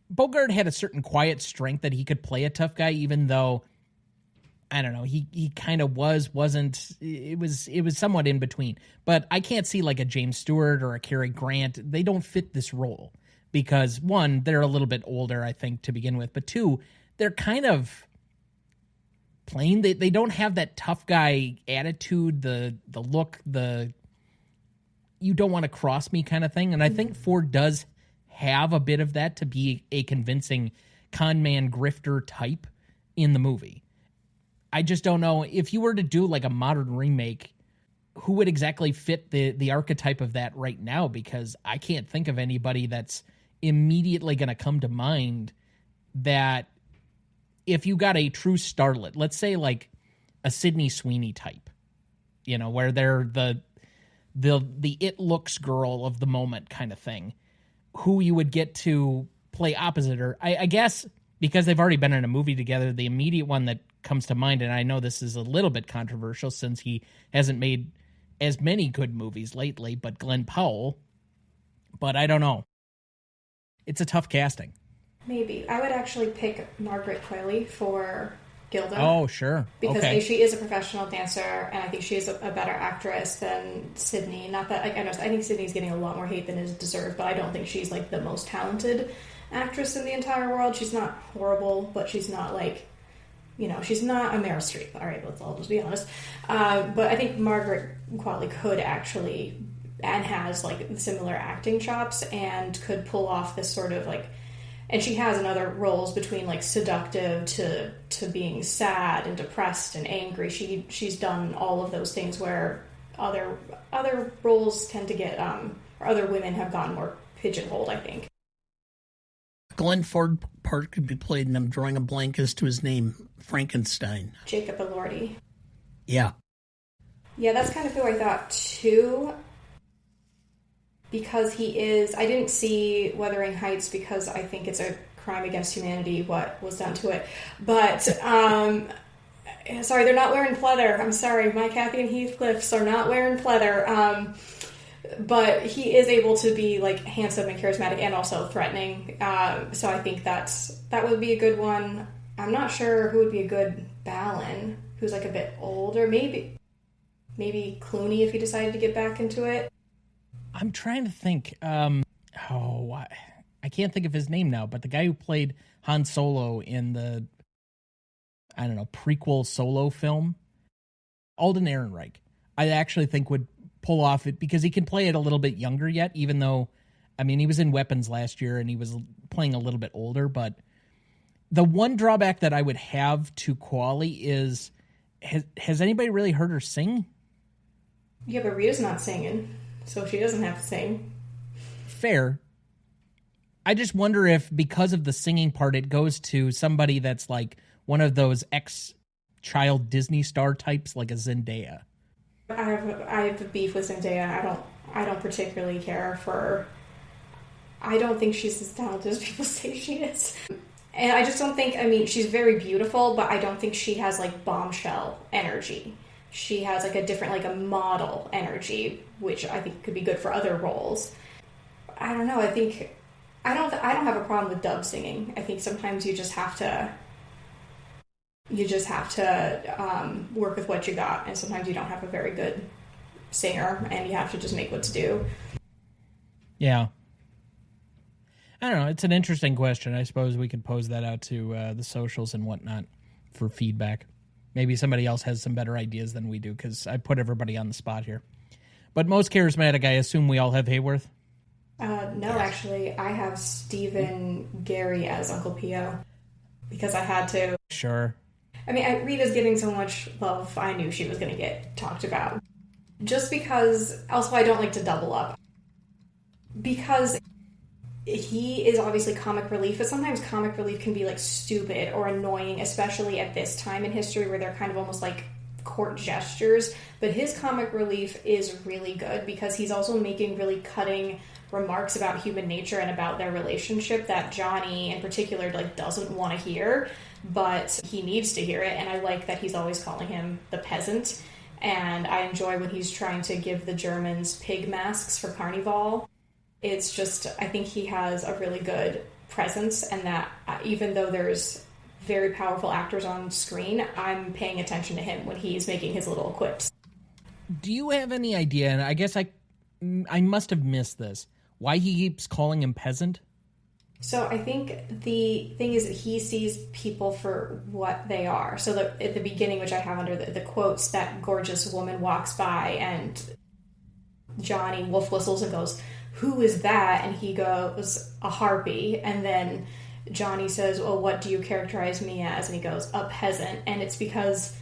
Bogart had a certain quiet strength that he could play a tough guy, even though, I don't know, he kind of wasn't, it was somewhat in between. But I can't see like a James Stewart or a Cary Grant. They don't fit this role because, one, they're a little bit older, I think, to begin with. But two, they're kind of plain. They don't have that tough guy attitude, the look, the you don't want to cross me kind of thing. And I think Ford does have a bit of that to be a convincing con man grifter type in the movie. I just don't know if you were to do like a modern remake, who would exactly fit the archetype of that right now, because I can't think of anybody that's immediately going to come to mind that if you got a true starlet, let's say like a Sydney Sweeney type, where they're the it looks girl of the moment kind of thing, who you would get to play opposite her. I guess because they've already been in a movie together, the immediate one that comes to mind, and I know this is a little bit controversial since he hasn't made as many good movies lately, but Glenn Powell. But I don't know. It's a tough casting. Maybe. I would actually pick Margaret Qualley for Gilda. Oh, sure. Because okay. she is a professional dancer, and I think she is a better actress than Sydney. Not that I think Sydney's getting a lot more hate than is deserved, but I don't think she's like the most talented actress in the entire world. She's not horrible, but she's not like, she's not a Meryl Streep. All right, let's all just be honest. But I think Margaret Qualley could actually, and has like similar acting chops, and could pull off this sort of like. And she has in other roles between like seductive to being sad and depressed and angry. She's done all of those things where other roles tend to get or other women have gotten more pigeonholed, I think. Glenn Ford part could be played, and I'm drawing a blank as to his name, Frankenstein. Jacob Elordi. Yeah. Yeah, that's kind of who I thought too. Because he is, I didn't see Wuthering Heights because I think it's a crime against humanity what was done to it. But, sorry, they're not wearing pleather. I'm sorry, my Kathy and Heathcliffs are not wearing pleather. But he is able to be like handsome and charismatic and also threatening. So I think that would be a good one. I'm not sure who would be a good Balin, who's like a bit older. Maybe Clooney if he decided to get back into it. I'm trying to think. I can't think of his name now, but the guy who played Han Solo in the, prequel Solo film, Alden Ehrenreich, I actually think would pull off it because he can play it a little bit younger yet, even though, he was in Weapons last year and he was playing a little bit older. But the one drawback that I would have to Qualley is, has anybody really heard her sing? Yeah, but Rita's not singing. So she doesn't have to sing. Fair. I just wonder if, because of the singing part, it goes to somebody that's like one of those ex-child Disney star types, like a Zendaya. I have a beef with Zendaya. I don't particularly care for. I don't think she's as talented as people say she is, and I just don't think. She's very beautiful, but I don't think she has like bombshell energy. She has like a different, like a model energy, which I think could be good for other roles. I don't know. I think I don't have a problem with dub singing. I think sometimes you just have to work with what you got, and sometimes you don't have a very good singer, and you have to just make what's due. Yeah. I don't know. It's an interesting question. I suppose we could pose that out to the socials and whatnot for feedback. Maybe somebody else has some better ideas than we do, because I put everybody on the spot here. But most charismatic, I assume we all have Hayworth? No, actually, I have Stephen Gary as Uncle Pio, because I had to. Sure. Rita's getting so much love, I knew she was going to get talked about. Just because, also I don't like to double up. Because he is obviously comic relief, but sometimes comic relief can be like stupid or annoying, especially at this time in history where they're kind of almost like court gestures. But his comic relief is really good because he's also making really cutting remarks about human nature and about their relationship that Johnny in particular like doesn't want to hear, but he needs to hear it. And I like that he's always calling him the peasant, and I enjoy when he's trying to give the Germans pig masks for Carnival. It's just, I think he has a really good presence, and that even though there's very powerful actors on screen, I'm paying attention to him when he's making his little quips. Do you have any idea, and I guess I must have missed this, why he keeps calling him peasant? So I think the thing is that he sees people for what they are. So at the beginning, which I have under the quotes, that gorgeous woman walks by and Johnny wolf whistles and goes, "Who is that?" And he goes, "A harpy." And then Johnny says, "Well, what do you characterize me as?" And he goes, "A peasant." And it's because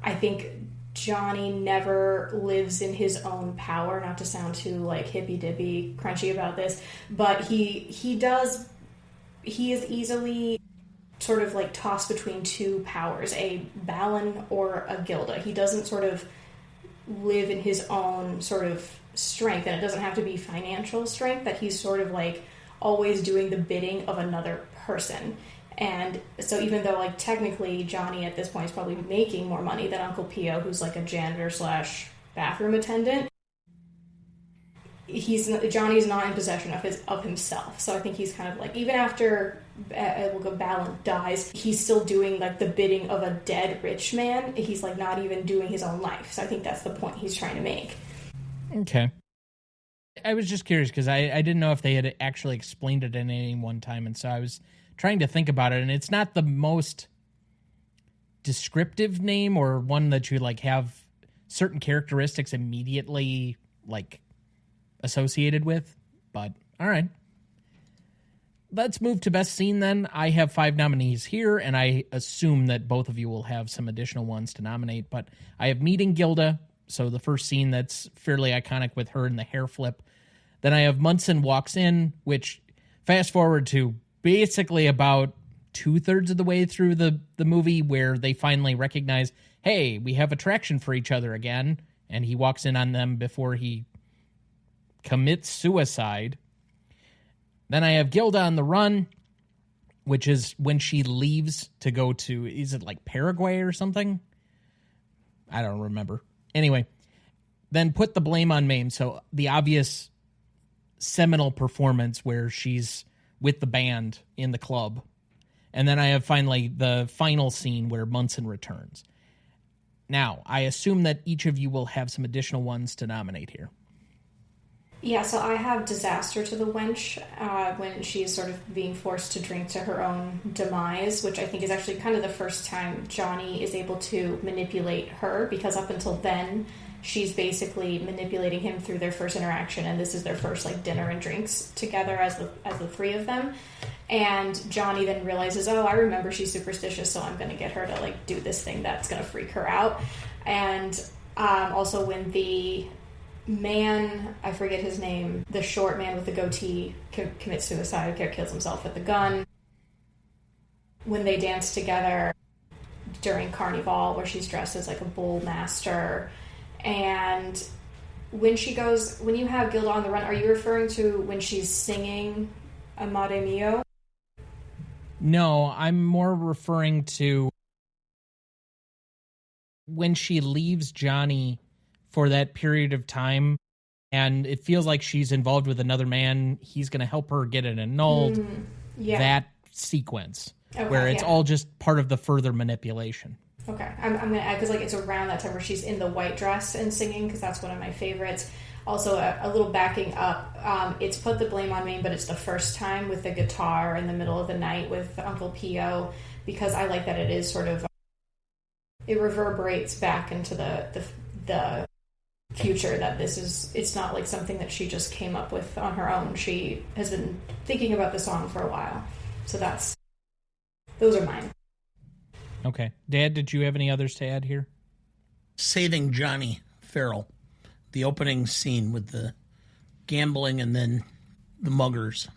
I think Johnny never lives in his own power, not to sound too like hippy-dippy crunchy about this, but he is easily sort of like tossed between two powers, a Balin or a Gilda. He doesn't sort of live in his own sort of strength, and it doesn't have to be financial strength, that he's sort of like always doing the bidding of another person. And so even though like technically Johnny at this point is probably making more money than Uncle Pio, who's like a janitor / bathroom attendant, Johnny's not in possession of himself. So I think he's kind of like, even after Balin dies, he's still doing like the bidding of a dead rich man. He's like not even doing his own life. So I think that's the point he's trying to make. Okay. I was just curious because I didn't know if they had actually explained it in any one time, and so I was trying to think about it, and it's not the most descriptive name or one that you like have certain characteristics immediately like associated with, but all right. Let's move to best scene then. I have 5 nominees here, and I assume that both of you will have some additional ones to nominate, but I have Meeting Gilda, so the first scene that's fairly iconic with her in the hair flip. Then I have Munson Walks In, which fast forward to basically about 2/3 of the way through the movie where they finally recognize, hey, we have attraction for each other again, and he walks in on them before he commits suicide. Then I have Gilda on the Run, which is when she leaves to go to, is it like Paraguay or something? I don't remember. Anyway, then Put the Blame on Mame. So the obvious seminal performance where she's with the band in the club. And then I have finally the final scene where Munson returns. Now, I assume that each of you will have some additional ones to nominate here. Yeah, so I have Disaster to the Wench when she's sort of being forced to drink to her own demise, which I think is actually kind of the first time Johnny is able to manipulate her, because up until then, she's basically manipulating him through their first interaction, and this is their first like dinner and drinks together as the three of them. And Johnny then realizes, oh, I remember she's superstitious, so I'm going to get her to like do this thing that's going to freak her out. And also when the man, I forget his name, the short man with the goatee commits suicide, kills himself with the gun. When they dance together during Carnival, where she's dressed as like a bull master. And when you have Gilda on the Run, are you referring to when she's singing Amade Mio? No, I'm more referring to when she leaves Johnny for that period of time, and it feels like she's involved with another man. He's going to help her get it annulled. Yeah. That sequence, okay, where it's all just part of the further manipulation. Okay, I'm going to add, because like it's around that time where she's in the white dress and singing, because that's one of my favorites. Also, a little backing up, it's Put the Blame on Me, but it's the first time with the guitar in the middle of the night with Uncle Pio, because I like that it is sort of, it reverberates back into the future, that it's not like something that she just came up with on her own. She has been thinking about the song for a while. So those are mine. Okay. Dad, did you have any others to add here? Saving Johnny Farrell. The opening scene with the gambling and then the muggers.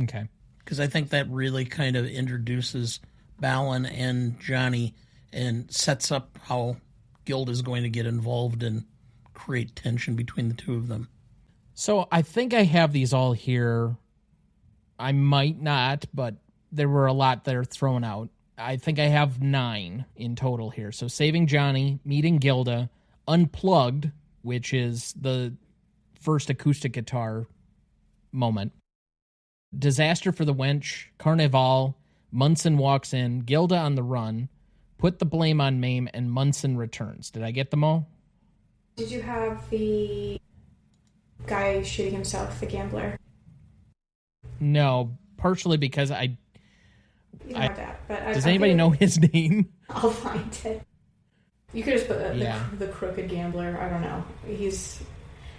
Okay. Because I think that really kind of introduces Balin and Johnny and sets up how Gilda's going to get involved and create tension between the two of them. So I think I have these all here. I might not, but there were a lot that are thrown out. I think I have 9 in total here. So Saving Johnny, Meeting Gilda, Unplugged, which is the first acoustic guitar moment, Disaster for the Wench, Carnival, Munson Walks In, Gilda on the Run, Put the Blame on Mame, and Munson Returns. Did I get them all? Did you have the guy shooting himself, the gambler? No, partially because You don't have that, but does anybody know his name? I'll find it. You could just put the crooked gambler. I don't know.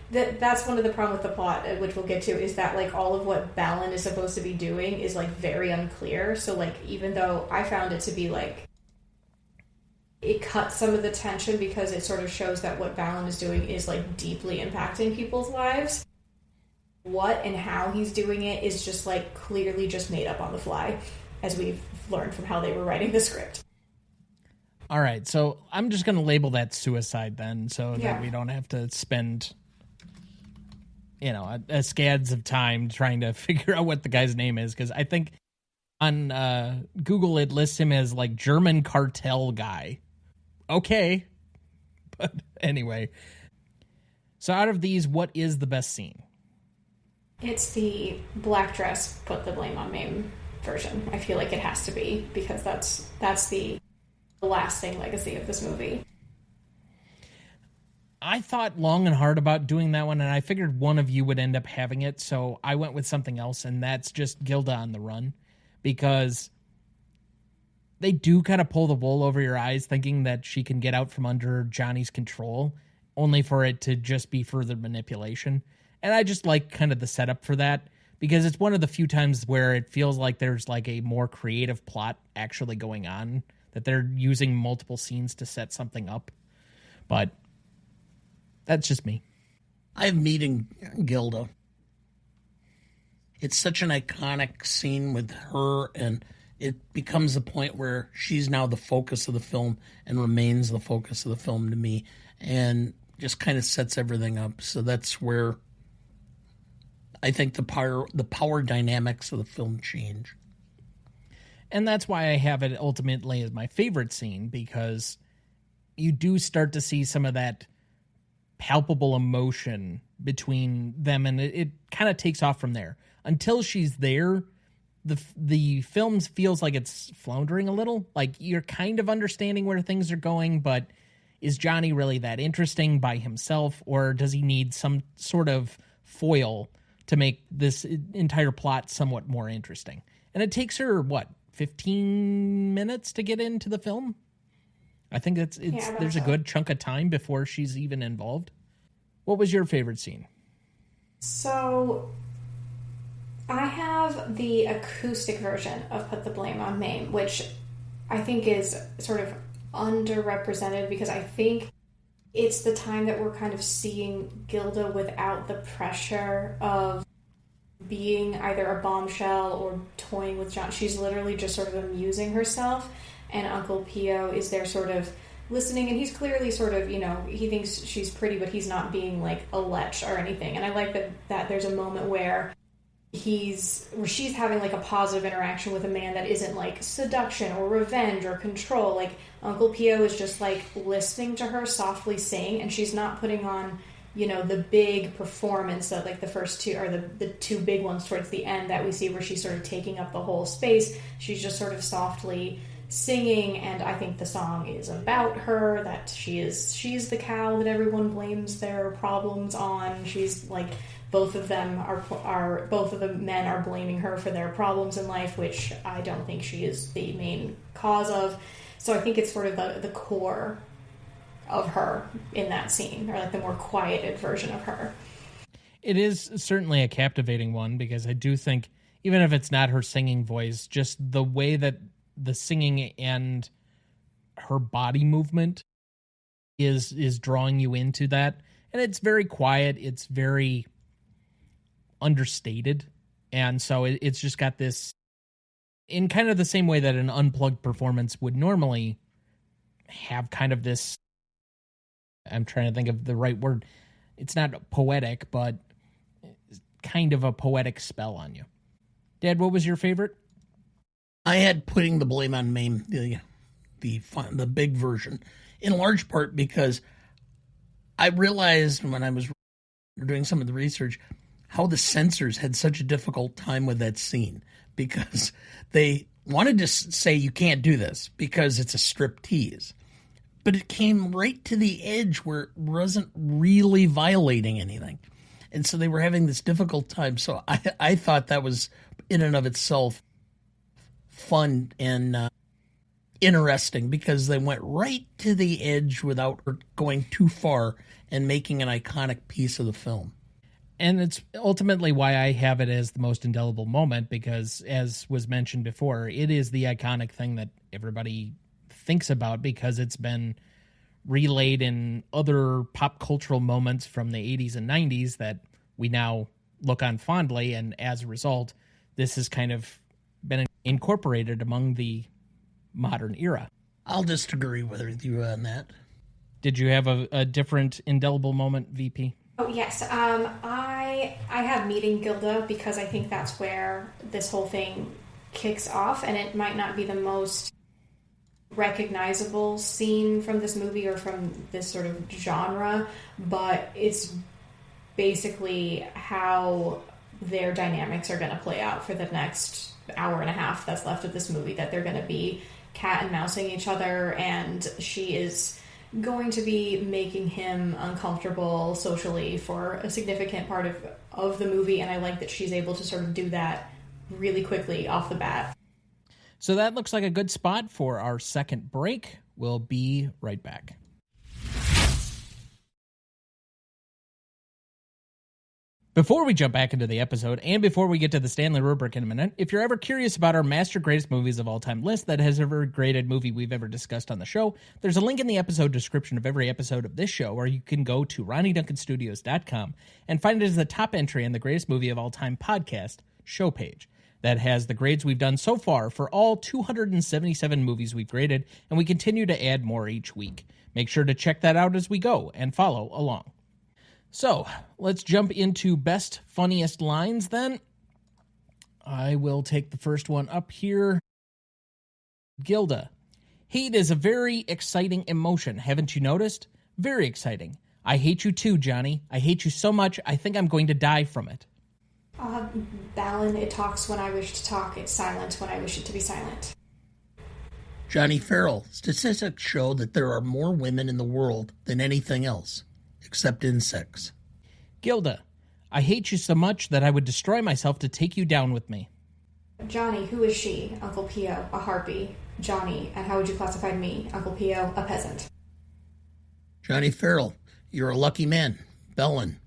That's one of the problems with the plot, which we'll get to, is that like all of what Balin is supposed to be doing is like very unclear. So like even though I found it to be like, it cuts some of the tension because it sort of shows that what Balin is doing is like deeply impacting people's lives. What and how he's doing it is just like clearly just made up on the fly, as we've learned from how they were writing the script. All right, so I'm just going to label that suicide then, so that we don't have to spend a scads of time trying to figure out what the guy's name is, because I think on Google it lists him as like German cartel guy. Okay. But anyway. So out of these, what is the best scene? It's the black dress, put the blame on Mame version. I feel like it has to be, because that's the lasting legacy of this movie. I thought long and hard about doing that one, and I figured one of you would end up having it, so I went with something else, and that's just Gilda on the run, because they do kind of pull the wool over your eyes thinking that she can get out from under Johnny's control, only for it to just be further manipulation. And I just like kind of the setup for that, because it's one of the few times where it feels like there's like a more creative plot actually going on, that they're using multiple scenes to set something up. But that's just me. I'm meeting Gilda. It's such an iconic scene with her, and it becomes a point where she's now the focus of the film and remains the focus of the film to me, and just kind of sets everything up. So that's where I think the power dynamics of the film change. And that's why I have it ultimately as my favorite scene, because you do start to see some of that palpable emotion between them, and it kind of takes off from there. Until she's there, the film feels like it's floundering a little. Like you're kind of understanding where things are going, but is Johnny really that interesting by himself, or does he need some sort of foil to make this entire plot somewhat more interesting? And it takes her, 15 minutes to get into the film? I think there's a good chunk of time before she's even involved. What was your favorite scene? So I have the acoustic version of Put the Blame on Mame, which I think is sort of underrepresented, because I think it's the time that we're kind of seeing Gilda without the pressure of being either a bombshell or toying with John. She's literally just sort of amusing herself, and Uncle Pio is there sort of listening, and he's clearly sort of, he thinks she's pretty, but he's not being like a lech or anything. And I like that there's a moment where she's having like a positive interaction with a man that isn't like seduction or revenge or control. Like Uncle Pio is just like listening to her softly sing, and she's not putting on the big performance that like the first two, or the two big ones towards the end that we see where she's sort of taking up the whole space. She's just sort of softly singing, and I think the song is about her, that she's the cow that everyone blames their problems on. She's like, both of the men are blaming her for their problems in life, which I don't think she is the main cause of. So I think it's sort of the core of her in that scene, or like the more quieted version of her. It is certainly a captivating one, because I do think, even if it's not her singing voice, just the way that the singing and her body movement is drawing you into that. And it's very quiet. It's very understated. And so it's just got this, in kind of the same way that an unplugged performance would normally have kind of this, I'm trying to think of the right word. It's not poetic, but kind of a poetic spell on you. Dad, what was your favorite? I had Putting the Blame on Mame, the big version, in large part because I realized when I was doing some of the research how the censors had such a difficult time with that scene, because they wanted to say you can't do this because it's a strip tease. But it came right to the edge where it wasn't really violating anything. And so they were having this difficult time. So I thought that was, in and of itself, fun and interesting, because they went right to the edge without going too far and making an iconic piece of the film. And it's ultimately why I have it as the most indelible moment, because, as was mentioned before, it is the iconic thing that everybody thinks about, because it's been relayed in other pop cultural moments from the 80s and 90s that we now look on fondly, and as a result, this has kind of been incorporated among the modern era. I'll just agree with you on that. Did you have a different indelible moment, VP? Oh, yes. I I have Meeting Gilda because I think that's where this whole thing kicks off, and it might not be the most recognizable scene from this movie or from this sort of genre, but it's basically how their dynamics are going to play out for the next hour and a half that's left of this movie, that they're going to be cat and mousing each other, and she is going to be making him uncomfortable socially for a significant part of the movie, and I like that she's able to sort of do that really quickly off the bat. So that looks like a good spot for our second break. We'll be right back. Before we jump back into the episode, and before we get to the Stanley Rubric in a minute, if you're ever curious about our Master Greatest Movies of All Time list that has every graded movie we've ever discussed on the show, there's a link in the episode description of every episode of this show, or you can go to RonnieDuncanStudios.com and find it as the top entry in the Greatest Movie of All Time podcast show page. That has the grades we've done so far for all 277 movies we've graded, and we continue to add more each week. Make sure to check that out as we go and follow along. So, let's jump into best funniest lines then. I will take the first one up here. Gilda. Hate is a very exciting emotion, haven't you noticed? Very exciting. I hate you too, Johnny. I hate you so much, I think I'm going to die from it. Balin, it talks when I wish to talk. It's silent when I wish it to be silent. Johnny Farrell. Statistics show that there are more women in the world than anything else, except insects. Gilda. I hate you so much that I would destroy myself to take you down with me. Johnny, who is she? Uncle Pio, a harpy. Johnny, and how would you classify me? Uncle Pio, a peasant. Johnny Farrell. You're a lucky man. Bellin.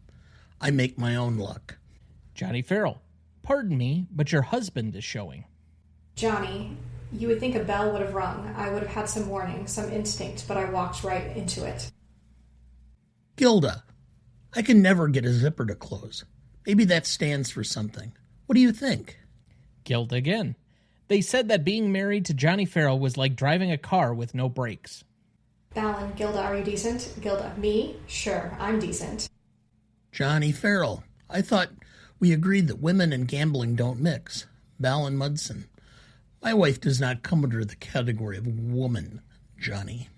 I make my own luck. Johnny Farrell. Pardon me, but your husband is showing. Johnny, you would think a bell would have rung. I would have had some warning, some instinct, but I walked right into it. Gilda. I can never get a zipper to close. Maybe that stands for something. What do you think? Gilda again. They said that being married to Johnny Farrell was like driving a car with no brakes. Balin, Gilda, are you decent? Gilda, me? Sure, I'm decent. Johnny Farrell. I thought we agreed that women and gambling don't mix. Balin Mudson. My wife does not come under the category of woman, Johnny.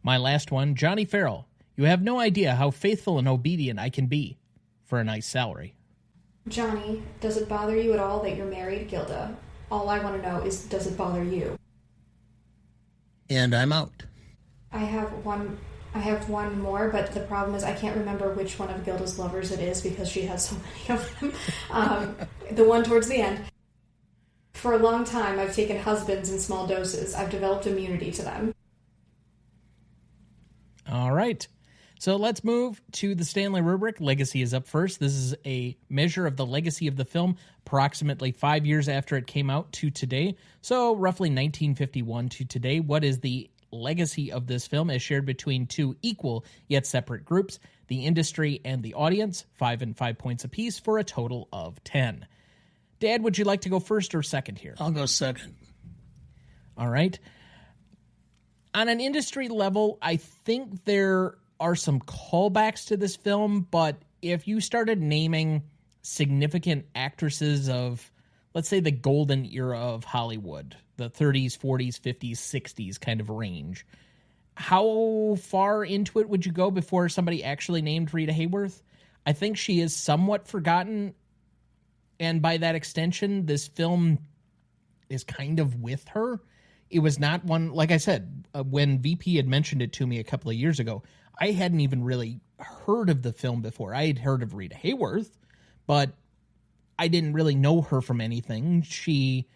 My last one, Johnny Farrell. You have no idea how faithful and obedient I can be for a nice salary. Johnny, does it bother you at all that you're married, Gilda? All I want to know is, does it bother you? And I'm out. I have one more, but the problem is I can't remember which one of Gilda's lovers it is because she has so many of them. The one towards the end. For a long time, I've taken husbands in small doses. I've developed immunity to them. All right. So let's move to the Stanley Rubric. Legacy is up first. This is a measure of the legacy of the film approximately 5 years after it came out to today. So roughly 1951 to today. What is the legacy of this film as shared between two equal yet separate groups, the industry and the audience, 5 and 5 points apiece for a total of 10. Dad, would you like to go first or second here? I'll go second. All right. On an industry level, I think there are some callbacks to this film, but if you started naming significant actresses of, let's say, the golden era of Hollywood, the 30s, 40s, 50s, 60s kind of range, how far into it would you go before somebody actually named Rita Hayworth? I think she is somewhat forgotten, and by that extension, this film is kind of with her. It was not one, like I said, when VP had mentioned it to me a couple of years ago, I hadn't even really heard of the film before. I had heard of Rita Hayworth, but I didn't really know her from anything. She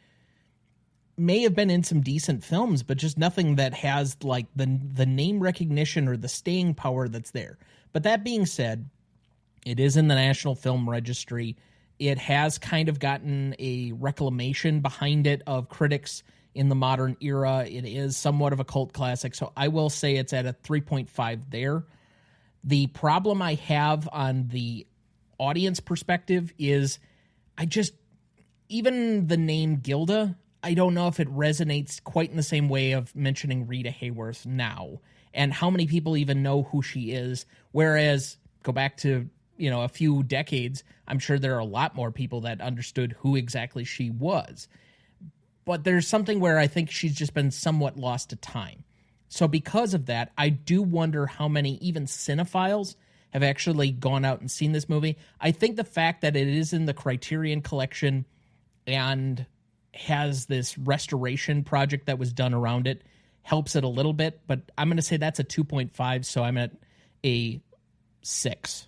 may have been in some decent films, but just nothing that has like the name recognition or the staying power that's there. But that being said, it is in the National Film Registry. It has kind of gotten a reclamation behind it of critics in the modern era. It is somewhat of a cult classic, so I will say it's at a 3.5 there. The problem I have on the audience perspective is even the name Gilda, I don't know if it resonates quite in the same way of mentioning Rita Hayworth now, and how many people even know who she is, whereas, go back to a few decades, I'm sure there are a lot more people that understood who exactly she was. But there's something where I think she's just been somewhat lost to time. So because of that, I do wonder how many even cinephiles have actually gone out and seen this movie. I think the fact that it is in the Criterion Collection and has this restoration project that was done around it helps it a little bit, but I'm going to say that's a 2.5, so I'm at a 6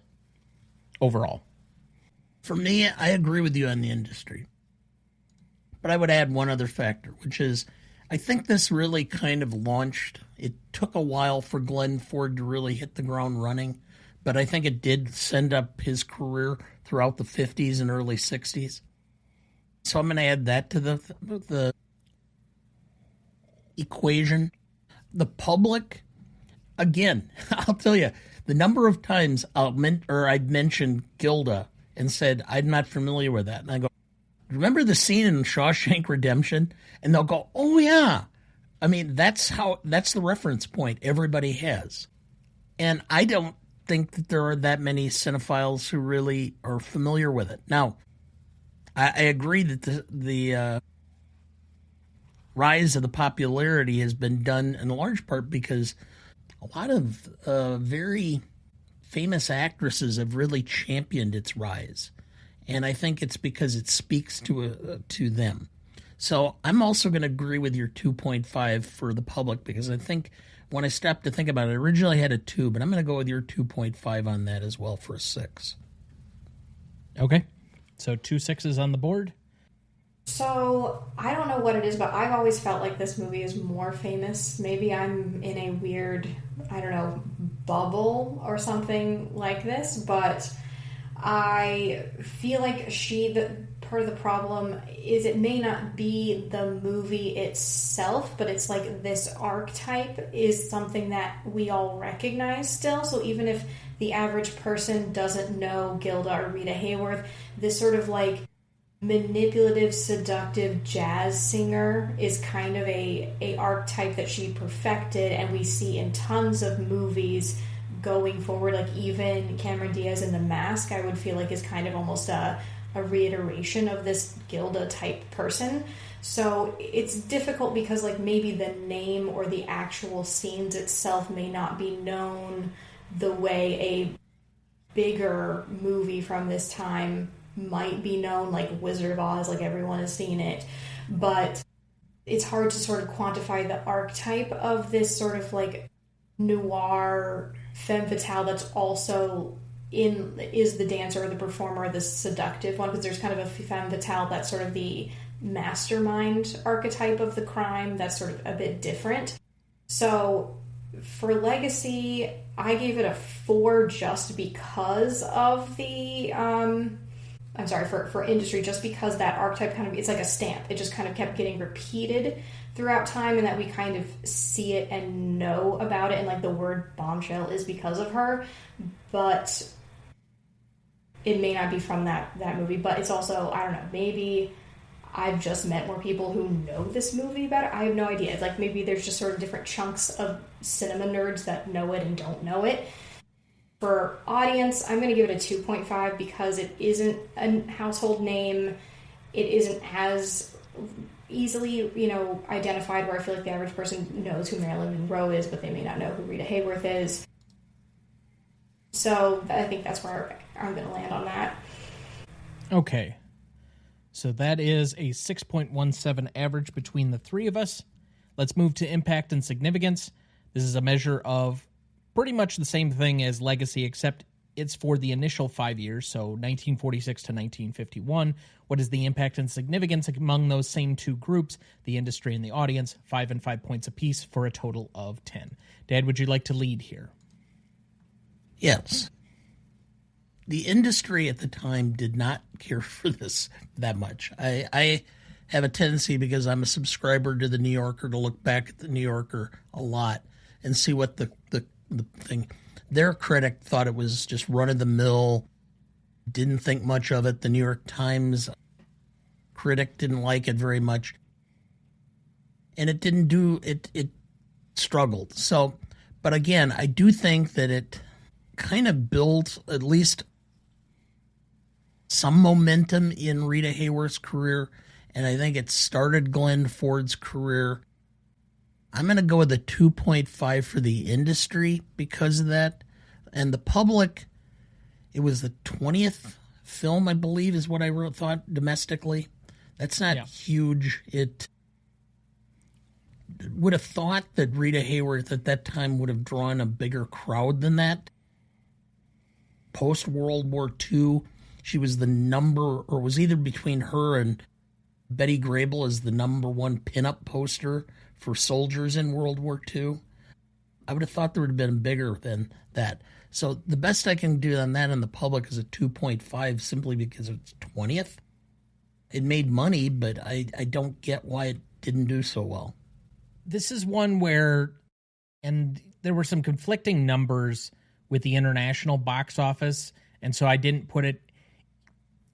overall. For me, I agree with you on the industry. But I would add one other factor, which is I think this really kind of launched. It took a while for Glenn Ford to really hit the ground running, but I think it did send up his career throughout the 50s and early 60s. So I'm going to add that to the equation. The public, again, I'll tell you, the number of times I'd mentioned Gilda and said, I'm not familiar with that. And I go, remember the scene in Shawshank Redemption? And they'll go, oh, yeah. I mean, that's the reference point everybody has. And I don't think that there are that many cinephiles who really are familiar with it. Now, I agree that the rise of the popularity has been done in large part because a lot of very famous actresses have really championed its rise. And I think it's because it speaks to them. So I'm also going to agree with your 2.5 for the public because I think when I stopped to think about it, I originally had a 2, but I'm going to go with your 2.5 on that as well for a 6. Okay. So 2 6s on the board. So I don't know what it is, but I've always felt like this movie is more famous. Maybe I'm in a weird, I don't know, bubble or something like this, but I feel like part of the problem is it may not be the movie itself, but it's like this archetype is something that we all recognize still. So even if the average person doesn't know Gilda or Rita Hayworth, this sort of like manipulative, seductive jazz singer is kind of a archetype that she perfected, and we see in tons of movies going forward. Like even Cameron Diaz in The Mask, I would feel like is kind of almost a reiteration of this Gilda type person. So it's difficult because like maybe the name or the actual scenes itself may not be known the way a bigger movie from this time might be known, like Wizard of Oz, like everyone has seen it. But it's hard to sort of quantify the archetype of this sort of like noir femme fatale that's also is the dancer or the performer or the seductive one, because there's kind of a femme fatale that's sort of the mastermind archetype of the crime that's sort of a bit different. So for legacy, I gave it a 4 just because of the for industry, just because that archetype kind of, it's like a stamp. It just kind of kept getting repeated throughout time, and that we kind of see it and know about it, and like the word bombshell is because of her, but it may not be from that movie. But it's also, I don't know, maybe I've just met more people who know this movie better. I have no idea. It's like maybe there's just sort of different chunks of cinema nerds that know it and don't know it. For audience, I'm going to give it a 2.5 because it isn't a household name. It isn't as easily, identified, where I feel like the average person knows who Marilyn Monroe is, but they may not know who Rita Hayworth is. So I think that's where I'm going to land on that. Okay. So that is a 6.17 average between the three of us. Let's move to impact and significance. This is a measure of pretty much the same thing as legacy, except it's for the initial 5 years, so 1946 to 1951. What is the impact and significance among those same two groups, the industry and the audience? 5 and 5 points apiece for a total of 10. Dad, would you like to lead here? Yes. The industry at the time did not care for this that much. I have a tendency, because I'm a subscriber to the New Yorker, to look back at the New Yorker a lot and see what the thing. Their critic thought it was just run-of-the-mill, didn't think much of it. The New York Times critic didn't like it very much. And it didn't do, it struggled. So, but again, I do think that it kind of built, at least some momentum in Rita Hayworth's career, and I think it started Glenn Ford's career. I'm going to go with a 2.5 for the industry because of that. And the public, it was the 20th film, I believe, is what I thought domestically. That's not huge. It would have thought that Rita Hayworth at that time would have drawn a bigger crowd than that. Post-World War II, she was the was either between her and Betty Grable as the number one pinup poster for soldiers in World War II. I would have thought there would have been bigger than that. So the best I can do on that in the public is a 2.5 simply because it's 20th. It made money, but I don't get why it didn't do so well. This is one where, and there were some conflicting numbers with the international box office, and so I didn't put it.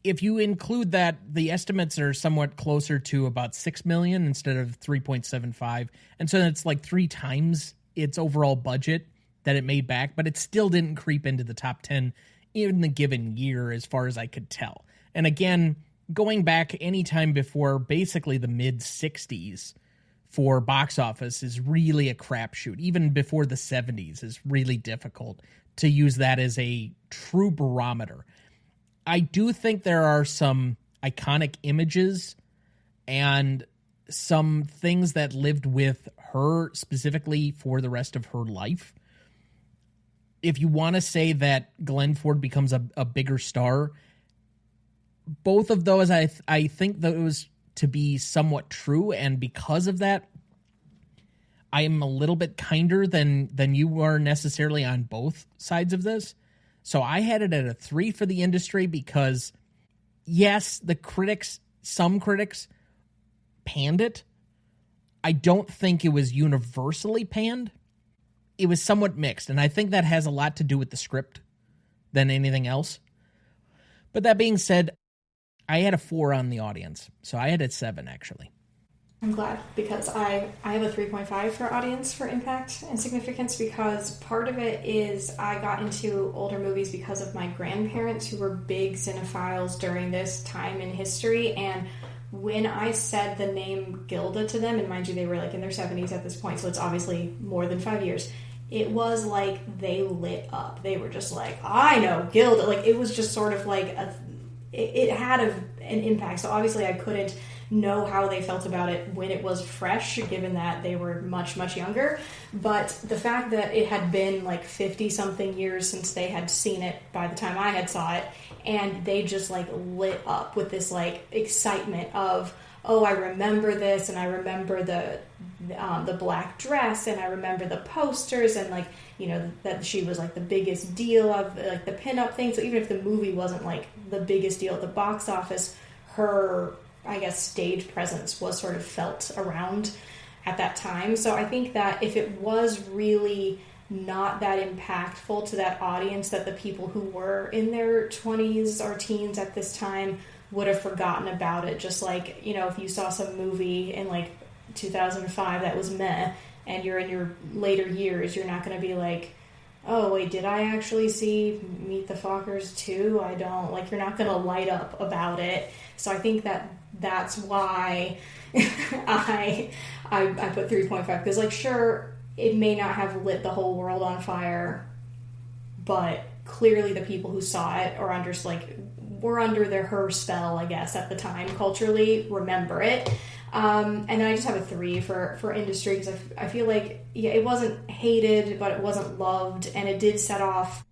If you include that, the estimates are somewhat closer to about 6 million instead of 3.75, and so it's like 3 times its overall budget that it made back, but it still didn't creep into the top 10 in the given year as far as I could tell. And again, going back any time before basically the mid-60s for box office is really a crapshoot. Even before the 70s is really difficult to use that as a true barometer. I do think there are some iconic images and some things that lived with her specifically for the rest of her life. If you want to say that Glenn Ford becomes a bigger star, both of those I think those to be somewhat true, and because of that, I am a little bit kinder than you are necessarily on both sides of this. So I had it at a 3 for the industry because, yes, some critics panned it. I don't think it was universally panned. It was somewhat mixed, and I think that has a lot to do with the script than anything else. But that being said, I had a 4 on the audience, so I had it 7, actually. I'm glad, because I have a 3.5 for audience for impact and significance, because part of it is I got into older movies because of my grandparents who were big cinephiles during this time in history, and when I said the name Gilda to them, and mind you, they were like in their 70s at this point, so it's obviously more than 5 years, it was like they lit up. They were just like, I know Gilda. Like, it was just sort of like it had an impact. So obviously I couldn't know how they felt about it when it was fresh, given that they were much, much younger. But the fact that it had been like 50-something years since they had seen it by the time I had saw it, and they just like lit up with this like excitement of, oh, I remember this, and I remember the black dress, and I remember the posters, and like, you know, that she was like the biggest deal of like the pinup thing. So even if the movie wasn't like the biggest deal at the box office, her, I guess, stage presence was sort of felt around at that time. So I think that if it was really not that impactful to that audience, that the people who were in their 20s or teens at this time would have forgotten about it. Just like, you know, if you saw some movie in like 2005 that was meh, and you're in your later years, you're not going to be like, oh, wait, did I actually see Meet the Fockers too? I don't. Like, you're not going to light up about it. So I think that's why I put 3.5. Because, like, sure, it may not have lit the whole world on fire, but clearly the people who saw it or were under her spell, I guess, at the time, culturally, remember it. And then I just have a 3 for industry, because I feel like, yeah, it wasn't hated, but it wasn't loved, and it did set off.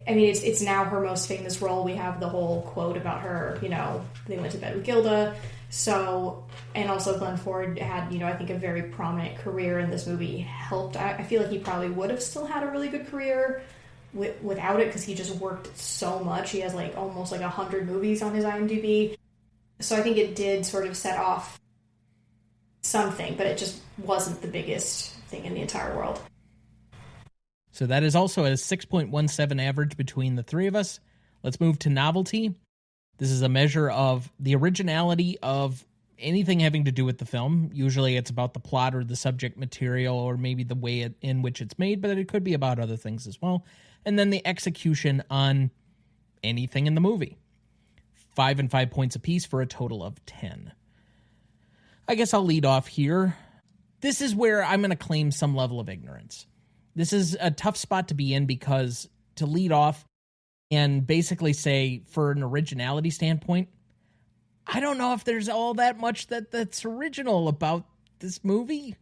I mean, it's now her most famous role. We have the whole quote about her, you know, they went to bed with Gilda. So, and also Glenn Ford had, you know, I think a very prominent career, and this movie helped. I feel like he probably would have still had a really good career without it, because he just worked so much. He has like almost like 100 movies on his IMDb. So I think it did sort of set off something, but it just wasn't the biggest thing in the entire world. So that is also a 6.17 average between the three of us. Let's move to novelty. This is a measure of the originality of anything having to do with the film. Usually it's about the plot or the subject material or maybe the way in which it's made, but it could be about other things as well. And then the execution on anything in the movie. 5 and 5 points apiece for a total of 10. I guess I'll lead off here. This is where I'm going to claim some level of ignorance. This is a tough spot to be in because to lead off and basically say, for an originality standpoint, I don't know if there's all that much that's original about this movie.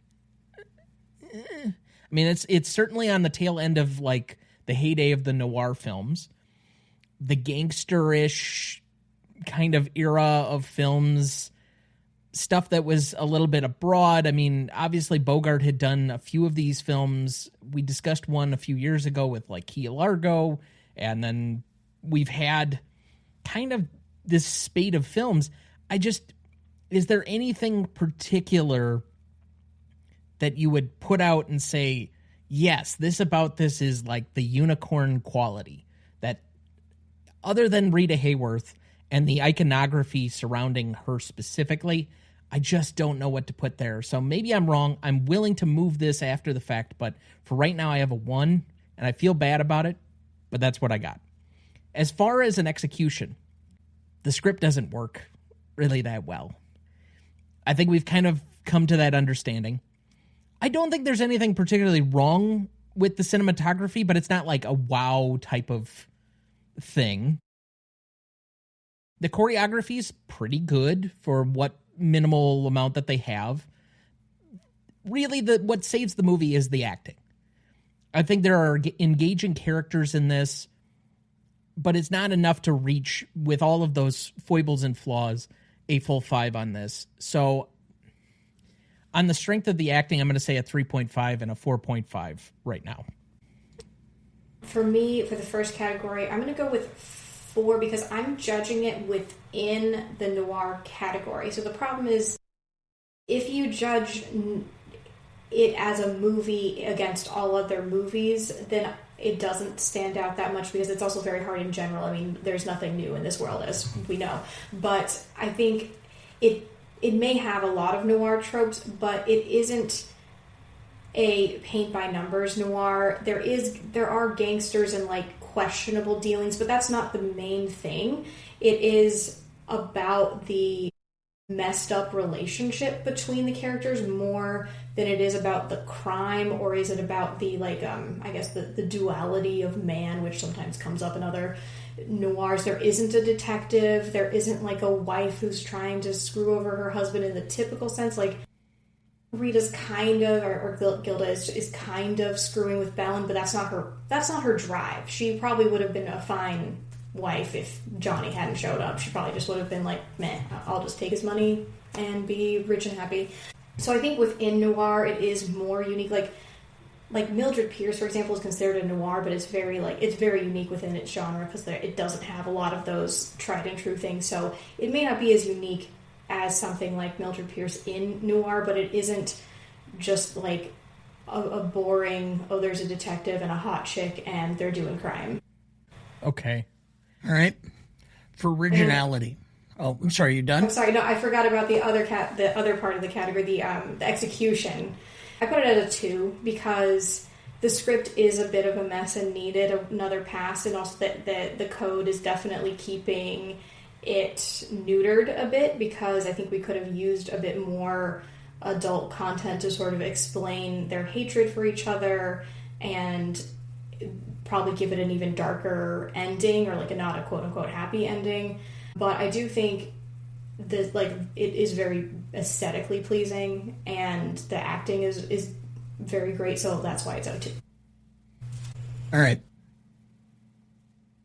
I mean, it's certainly on the tail end of like the heyday of the noir films, the gangsterish kind of era of films, stuff that was a little bit abroad. I mean, obviously Bogart had done a few of these films. We discussed one a few years ago with like Key Largo, and then we've had kind of this spate of films. Is there anything particular that you would put out and say, yes, this is like the unicorn quality, that other than Rita Hayworth and the iconography surrounding her specifically, I just don't know what to put there. So maybe I'm wrong. I'm willing to move this after the fact, but for right now I have a 1, and I feel bad about it, but that's what I got. As far as an execution, the script doesn't work really that well. I think we've kind of come to that understanding. I don't think there's anything particularly wrong with the cinematography, but it's not like a wow type of thing. The choreography is pretty good for what minimal amount that they have. Really, what saves the movie is the acting. I think there are engaging characters in this, but it's not enough to reach, with all of those foibles and flaws, a full 5 on this. So on the strength of the acting, I'm going to say a 3.5 and a 4.5 right now. For me, for the first category, I'm going to go with 4 because I'm judging it within the noir category. So the problem is, if you judge it as a movie against all other movies, then it doesn't stand out that much because it's also very hard in general. I mean, there's nothing new in this world, as we know. But I think it may have a lot of noir tropes, but it isn't a paint-by-numbers noir. There are gangsters and, like, questionable dealings, but that's not the main thing. It is about the messed up relationship between the characters more than it is about the crime, or is it about the, like, I guess the duality of man, which sometimes comes up in other noirs. There isn't a detective. There isn't, like, a wife who's trying to screw over her husband in the typical sense. Like, Rita's kind of, or Gilda is kind of screwing with Bellin, but that's not her drive. She probably would have been a fine wife if Johnny hadn't showed up. She probably just would have been like, meh, I'll just take his money and be rich and happy. So I think within noir it is more unique. Like Mildred Pierce, for example, is considered a noir, but it's very unique within its genre because it doesn't have a lot of those tried and true things. So it may not be as unique as something like Mildred Pierce in noir, but it isn't just like a boring, oh, there's a detective and a hot chick and they're doing crime. Okay. All right. For originality. Oh, I'm sorry, you done? I'm sorry, no, I forgot about the other part of the category, the execution. I put it at a 2 because the script is a bit of a mess and needed another pass, and also that the code is definitely keeping it neutered a bit, because I think we could have used a bit more adult content to sort of explain their hatred for each other and probably give it an even darker ending, or like not a quote-unquote happy ending. But I do think that, like, it is very aesthetically pleasing and the acting is very great, so that's why it's out 2. All right.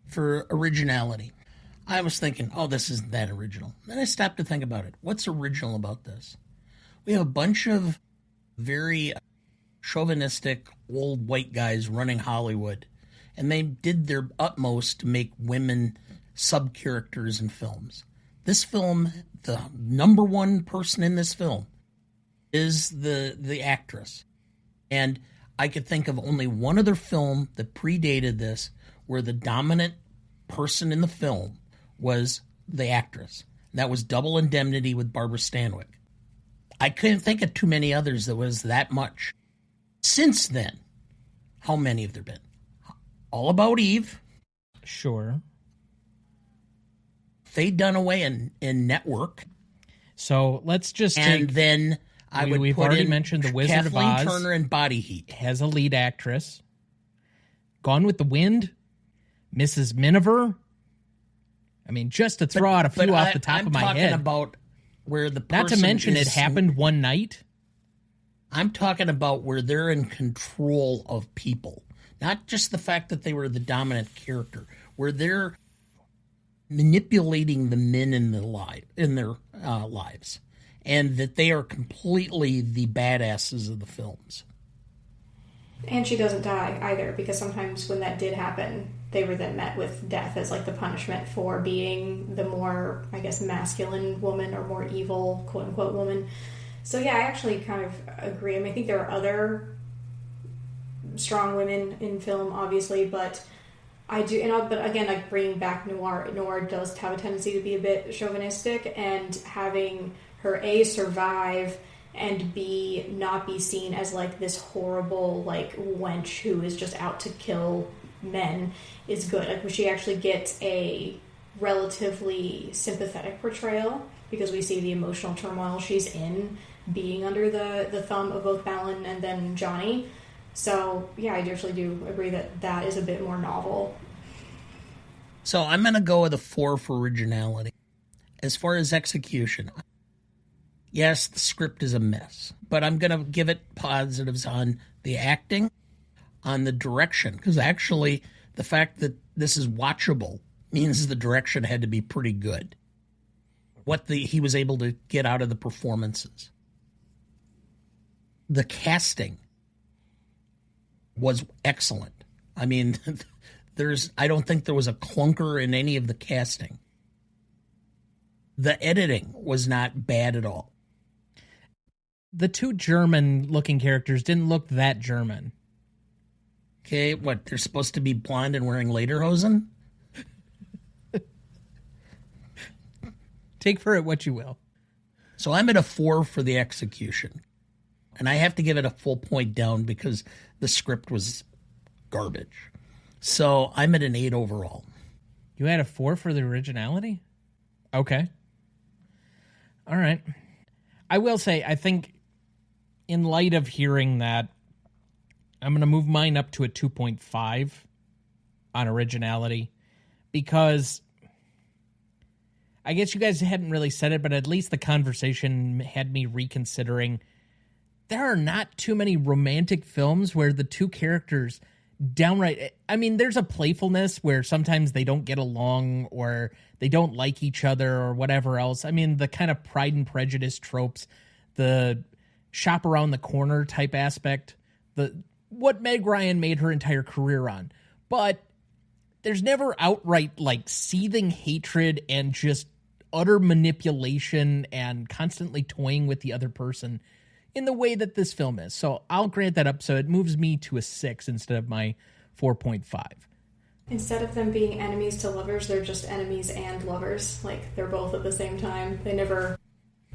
For originality, I was thinking, oh, this isn't that original. Then I stopped to think about it. What's original about this? We have a bunch of very chauvinistic old white guys running Hollywood, and they did their utmost to make women sub-characters in films. This film, the number one person in this film is the actress. And I could think of only one other film that predated this where the dominant person in the film was the actress. That was Double Indemnity with Barbara Stanwyck. I couldn't think of too many others that was that much. Since then, how many have there been? All About Eve. Sure. Faye Dunaway in Network. So let's just and then we've put already in mentioned The Wizard Kathleen of Oz. Turner in Body Heat. Has a lead actress. Gone with the Wind, Mrs. Miniver. I mean, just to throw out a few off the top of my head. I'm talking about where the person not to mention is, It Happened One Night. I'm talking about where they're in control of people. Not just the fact that they were the dominant character, where they're manipulating the men in their lives, and that they are completely the badasses of the films. And she doesn't die either, because sometimes when that did happen, they were then met with death as like the punishment for being the more, I guess, masculine woman or more evil, quote unquote, woman. So yeah, I actually kind of agree. I mean, I think there are other strong women in film, obviously, but I do, but again, like bringing back noir. Noir does have a tendency to be a bit chauvinistic, and having her A, survive, and B, not be seen as like this horrible like wench who is just out to kill men is good. Like she actually gets a relatively sympathetic portrayal because we see the emotional turmoil she's in, being under the thumb of both Balin and then Johnny. So yeah, I actually do agree that is a bit more novel. So I'm going to go with a 4 for originality. As far as execution, yes, the script is a mess, but I'm going to give it positives on the acting, on the direction, because actually the fact that this is watchable means the direction had to be pretty good. What he was able to get out of the performances. The casting was excellent. I mean, I don't think there was a clunker in any of the casting. The editing was not bad at all. The two German-looking characters didn't look that German. Okay, what, they're supposed to be blonde and wearing lederhosen? Take for it what you will. So I'm at a 4 for the execution. And I have to give it a full point down because the script was garbage. So I'm at an 8 overall. You had a 4 for the originality? Okay. All right. I will say, I think in light of hearing that, I'm going to move mine up to a 2.5 on originality, because I guess you guys hadn't really said it, but at least the conversation had me reconsidering. There are not too many romantic films where the two characters downright, I mean, there's a playfulness where sometimes they don't get along or they don't like each other or whatever else. I mean, the kind of Pride and Prejudice tropes, the shop around the corner type aspect, what Meg Ryan made her entire career on. But there's never outright like seething hatred and just utter manipulation and constantly toying with the other person in the way that this film is. So I'll grant that up. So it moves me to a 6 instead of my 4.5. Instead of them being enemies to lovers, they're just enemies and lovers. Like, they're both at the same time. They never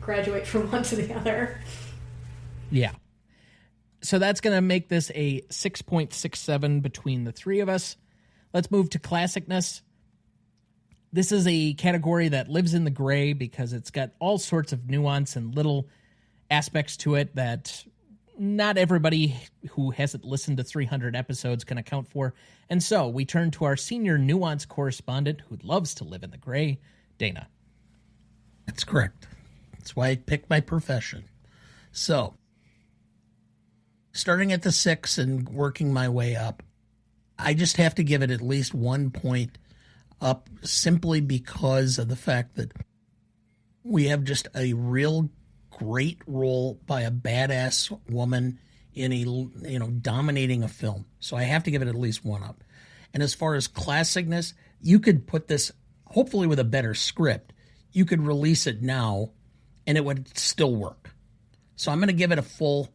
graduate from one to the other. Yeah. So that's going to make this a 6.67 between the three of us. Let's move to classicness. This is a category that lives in the gray because it's got all sorts of nuance and little aspects to it that not everybody who hasn't listened to 300 episodes can account for. And so we turn to our senior nuance correspondent who loves to live in the gray, Dana. That's correct. That's why I picked my profession. So, starting at the 6 and working my way up, I just have to give it at least 1 point up simply because of the fact that we have just a real great role by a badass woman in dominating a film. So I have to give it at least 1 up. And as far as classicness, you could put this, hopefully with a better script, you could release it now and it would still work. So I'm going to give it a full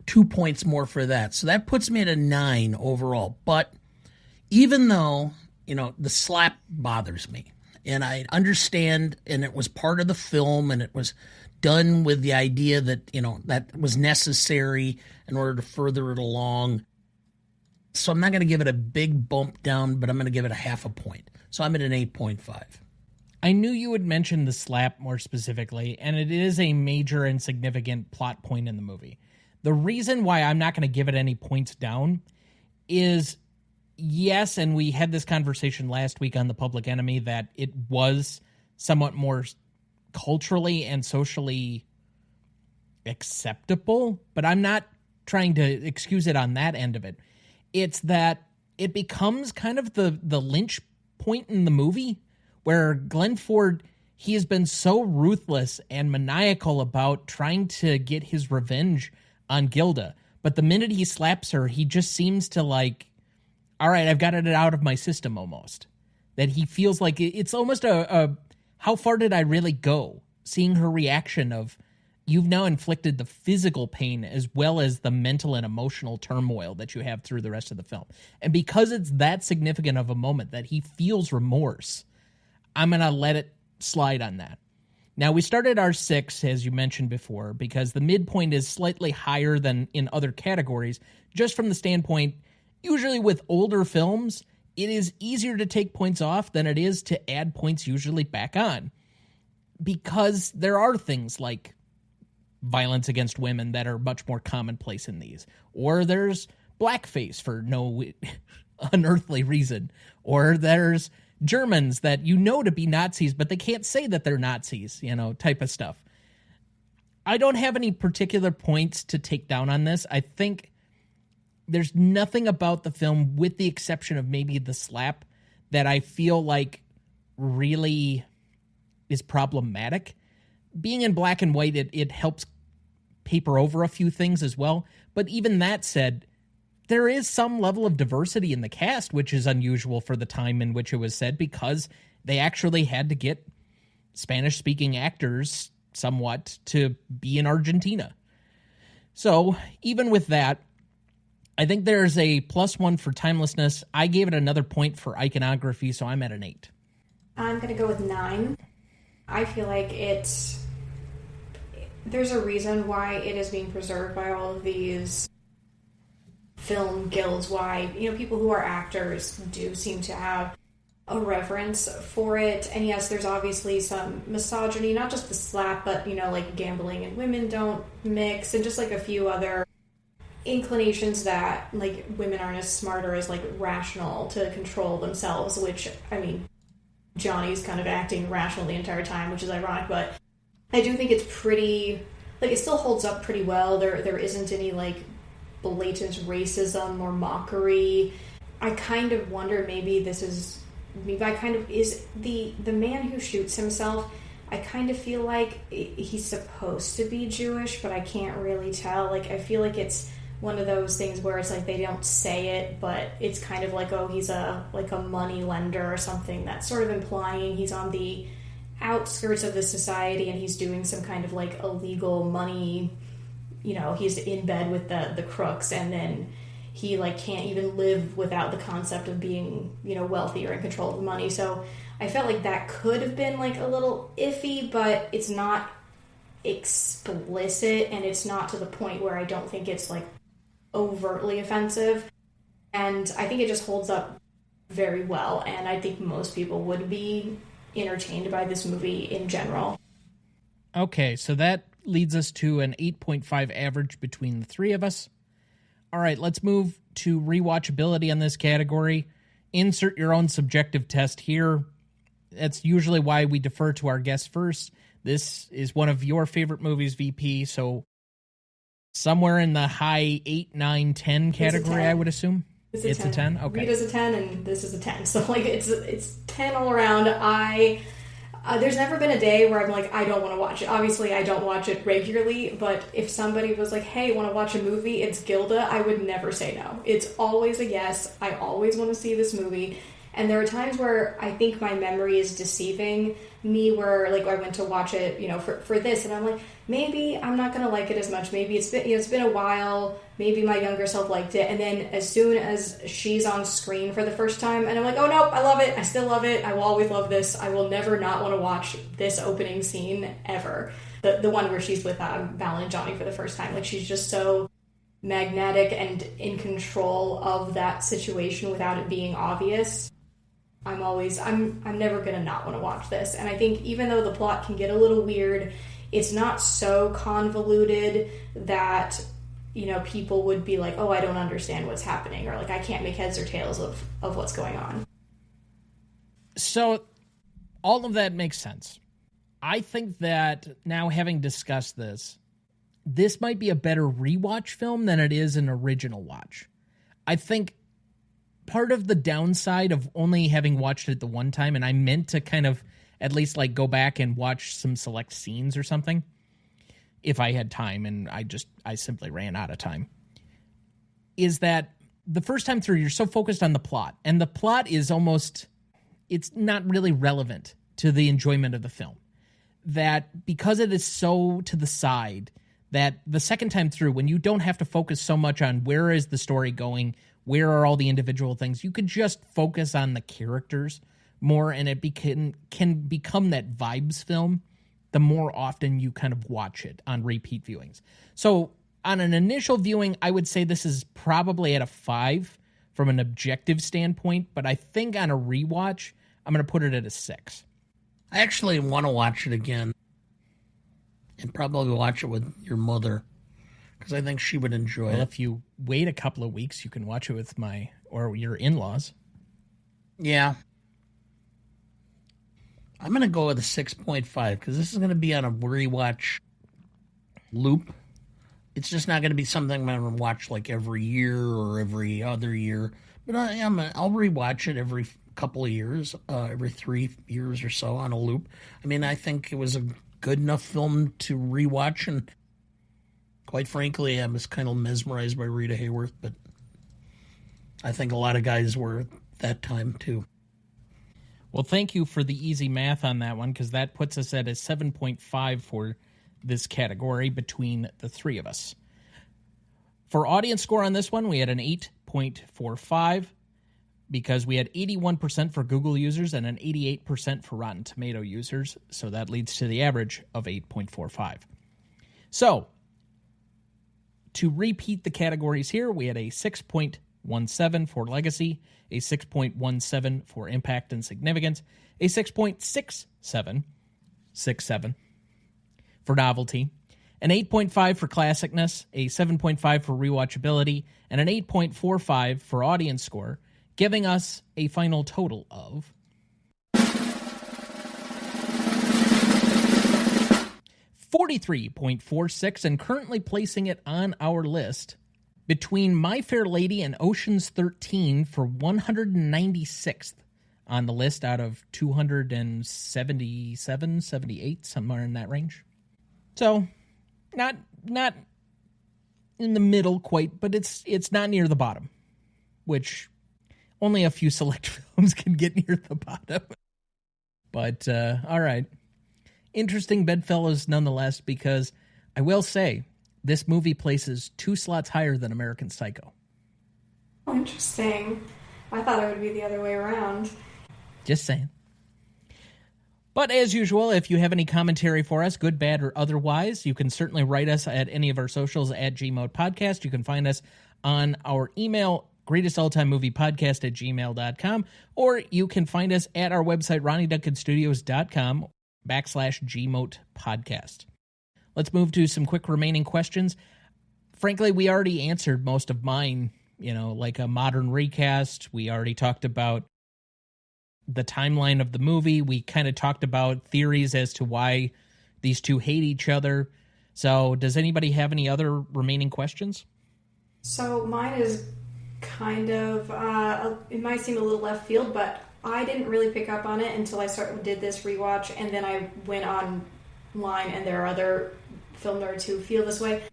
2 points more for that. So that puts me at a 9 overall. But even though, the slap bothers me, and I understand, and it was part of the film, and it was done with the idea that, that was necessary in order to further it along. So I'm not going to give it a big bump down, but I'm going to give it a half a point. So I'm at an 8.5. I knew you would mention the slap more specifically, and it is a major and significant plot point in the movie. The reason why I'm not going to give it any points down is, yes, and we had this conversation last week on The Public Enemy, that it was somewhat more culturally and socially acceptable, but I'm not trying to excuse it on that end of it. It's that it becomes kind of the lynch point in the movie, where Glenn Ford, he has been so ruthless and maniacal about trying to get his revenge on Gilda. But the minute he slaps her, he just seems to like, all right, I've got it out of my system almost. That he feels like it's almost a how far did I really go? Seeing her reaction of, you've now inflicted the physical pain as well as the mental and emotional turmoil that you have through the rest of the film. And because it's that significant of a moment that he feels remorse, I'm going to let it slide on that. Now, we started our 6, as you mentioned before, because the midpoint is slightly higher than in other categories, just from the standpoint, usually with older films, it is easier to take points off than it is to add points usually back on. Because there are things like violence against women that are much more commonplace in these. Or there's blackface for no unearthly reason. Or there's Germans that you know to be Nazis, but they can't say that they're Nazis, type of stuff. I don't have any particular points to take down on this. I think there's nothing about the film, with the exception of maybe the slap, that I feel like really is problematic. Being in black and white, it helps paper over a few things as well. But even that said, there is some level of diversity in the cast, which is unusual for the time in which it was said, because they actually had to get Spanish-speaking actors somewhat to be in Argentina. So even with that, I think there's a +1 for timelessness. I gave it another point for iconography, so I'm at an 8. I'm going to go with 9. I feel like there's a reason why it is being preserved by all of these film guilds, why people who are actors do seem to have a reverence for it. And yes, there's obviously some misogyny, not just the slap, but like gambling and women don't mix, and just like a few other inclinations that like women aren't as smart or as like rational to control themselves, which Johnny's kind of acting rational the entire time, which is ironic, but I do think it's pretty, like, it still holds up pretty well. There isn't any like blatant racism or mockery. I kind of wonder, maybe is the man who shoots himself, I kind of feel like he's supposed to be Jewish, but I can't really tell. Like, I feel like it's one of those things where it's like they don't say it, but it's kind of like, oh, he's a money lender or something, that's sort of implying he's on the outskirts of the society and he's doing some kind of like illegal money, he's in bed with the crooks, and then he like can't even live without the concept of being, wealthy or in control of the money. So I felt like that could have been like a little iffy, but it's not explicit, and it's not to the point where I don't think it's like overtly offensive. And I think it just holds up very well, and I think most people would be entertained by this movie in general. Okay, so that leads us to an 8.5 average between the three of us. All right, let's move to rewatchability on this category. Insert your own subjective test here. That's usually why we defer to our guests first. This is one of your favorite movies, VP, so somewhere in the high 8, 9, 10 category, I would assume. It's a 10? Okay. Rita's a 10, and this is a 10. So, like, it's 10 all around. There's never been a day where I'm like, I don't want to watch it. Obviously, I don't watch it regularly, but if somebody was like, hey, want to watch a movie? It's Gilda, I would never say no. It's always a yes. I always want to see this movie. And there are times where I think my memory is deceiving me, where like I went to watch it, for this, and I'm like, maybe I'm not gonna like it as much. Maybe it's been a while. Maybe my younger self liked it, and then as soon as she's on screen for the first time, and I'm like, oh no, I love it. I still love it. I will always love this. I will never not want to watch this opening scene ever. The one where she's with Val and Johnny for the first time. Like, she's just so magnetic and in control of that situation without it being obvious. I'm never gonna not want to watch this. And I think even though the plot can get a little weird, it's not so convoluted that, you know, people would be like, oh, I don't understand what's happening, or like I can't make heads or tails of what's going on. So all of that makes sense. I think that now, having discussed this might be a better rewatch film than it is an original watch. I think part of the downside of only having watched it the one time, and I meant to kind of at least like go back and watch some select scenes or something if I had time, and I simply ran out of time, is that the first time through you're so focused on the plot, and the plot is almost, it's not really relevant to the enjoyment of the film, that because it is so to the side, that the second time through, when you don't have to focus so much on where is the story going, where are all the individual things, you could just focus on the characters more, and it can become that vibes film the more often you kind of watch it on repeat viewings. So on an initial viewing, I would say this is probably at a 5 from an objective standpoint, but I think on a rewatch, I'm going to put it at a 6. I actually want to watch it again and probably watch it with your mother, because I think she would enjoy it. If you wait a couple of weeks, you can watch it with your in-laws. Yeah. I'm going to go with a 6.5 because this is going to be on a rewatch loop. It's just not going to be something I'm going to watch like every year or every other year. But I'll rewatch it every couple of years, every 3 years or so on a loop. I mean, I think it was a good enough film to rewatch, and quite frankly, I was kind of mesmerized by Rita Hayworth, but I think a lot of guys were at that time too. Well, thank you for the easy math on that one, because that puts us at a 7.5 for this category between the three of us. For audience score on this one, we had an 8.45 because we had 81% for Google users and an 88% for Rotten Tomato users, so that leads to the average of 8.45. So, to repeat the categories here, we had a 6.17 for Legacy, a 6.17 for Impact and Significance, a 6.67 for Novelty, an 8.5 for Classicness, a 7.5 for Rewatchability, and an 8.45 for Audience Score, giving us a final total of 43.46, and currently placing it on our list between My Fair Lady and Ocean's 13 for 196th on the list out of 277, 78, somewhere in that range. So, not in the middle quite, but it's not near the bottom, which only a few select films can get near the bottom. But, all right. Interesting bedfellows nonetheless, because I will say this movie places 2 slots higher than American Psycho. Oh, interesting. I thought it would be the other way around. Just saying. But as usual, if you have any commentary for us, good, bad, or otherwise, you can certainly write us at any of our socials at Gmode Podcast. You can find us on our email, greatestaltimemoviepodcast@gmail.com, or you can find us at our website, ronnieduncanstudios.com/Gmote Podcast. Let's move to some quick remaining questions. Frankly, we already answered most of mine, like a modern recast. We already talked about the timeline of the movie. We kind of talked about theories as to why these two hate each other. So does anybody have any other remaining questions? So mine is kind of, it might seem a little left field, but I didn't really pick up on it until I did this rewatch, and then I went online, and there are other film nerds who feel this way.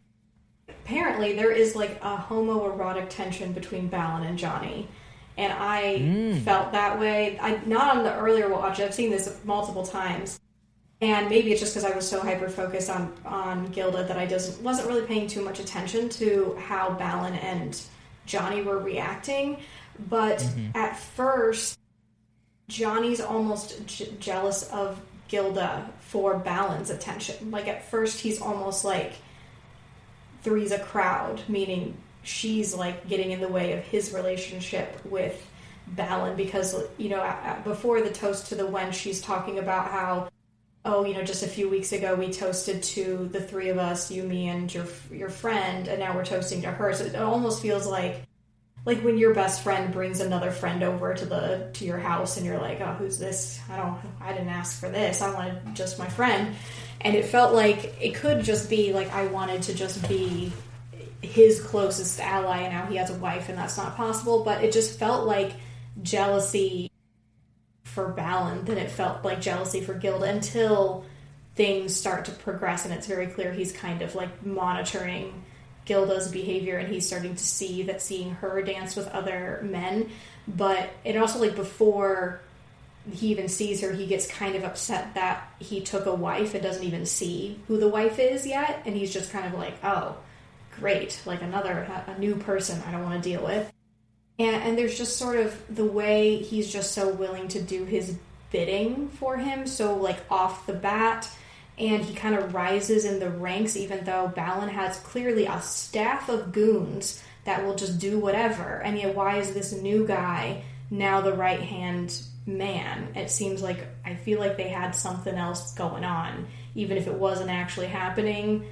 Apparently, there is like a homoerotic tension between Balin and Johnny, and I felt that way. Not on the earlier watch. I've seen this multiple times, and maybe it's just because I was so hyper-focused on Gilda that I wasn't really paying too much attention to how Balin and Johnny were reacting. But at first, Johnny's almost jealous of Gilda for Balin's attention. Like, at first, he's almost like three's a crowd, meaning she's like getting in the way of his relationship with Balin, because, before the toast to the wench, she's talking about how, just a few weeks ago we toasted to the three of us, you, me, and your friend, and now we're toasting to her. So it almost feels like when your best friend brings another friend over to your house, and you're like, oh, who's this? I didn't ask for this. I wanted just my friend. And it felt like it could just be like I wanted to just be his closest ally, and now he has a wife, and that's not possible. But it just felt like jealousy for Balin than it felt like jealousy for Gilda, until things start to progress, and it's very clear he's kind of like monitoring Gilda's behavior, and he's starting to see that seeing her dance with other men. But it also, like, before he even sees her, he gets kind of upset that he took a wife and doesn't even see who the wife is yet, and he's just kind of like, oh, great, like a new person I don't want to deal with. And there's just sort of the way he's just so willing to do his bidding for him, so like off the bat, and he kind of rises in the ranks, even though Balin has clearly a staff of goons that will just do whatever. And yet, why is this new guy now the right-hand man? It seems like, I feel like they had something else going on. Even if it wasn't actually happening,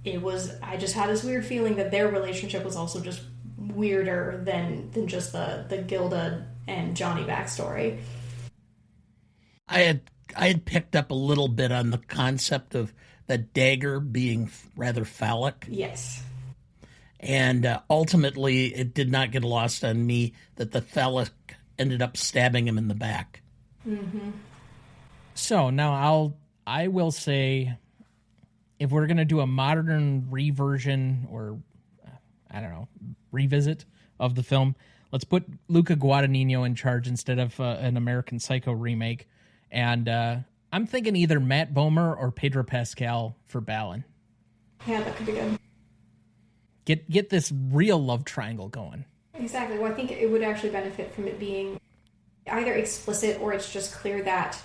I just had this weird feeling that their relationship was also just weirder than just the Gilda and Johnny backstory. I had picked up a little bit on the concept of the dagger being rather phallic. Yes. And ultimately, it did not get lost on me that the phallic ended up stabbing him in the back. Mm-hmm. So now I will say, if we're going to do a modern reversion or, I don't know, revisit of the film, let's put Luca Guadagnino in charge instead of an American Psycho remake. And I'm thinking either Matt Bomer or Pedro Pascal for Balin. Yeah, that could be good. Get this real love triangle going. Exactly. Well, I think it would actually benefit from it being either explicit, or it's just clear that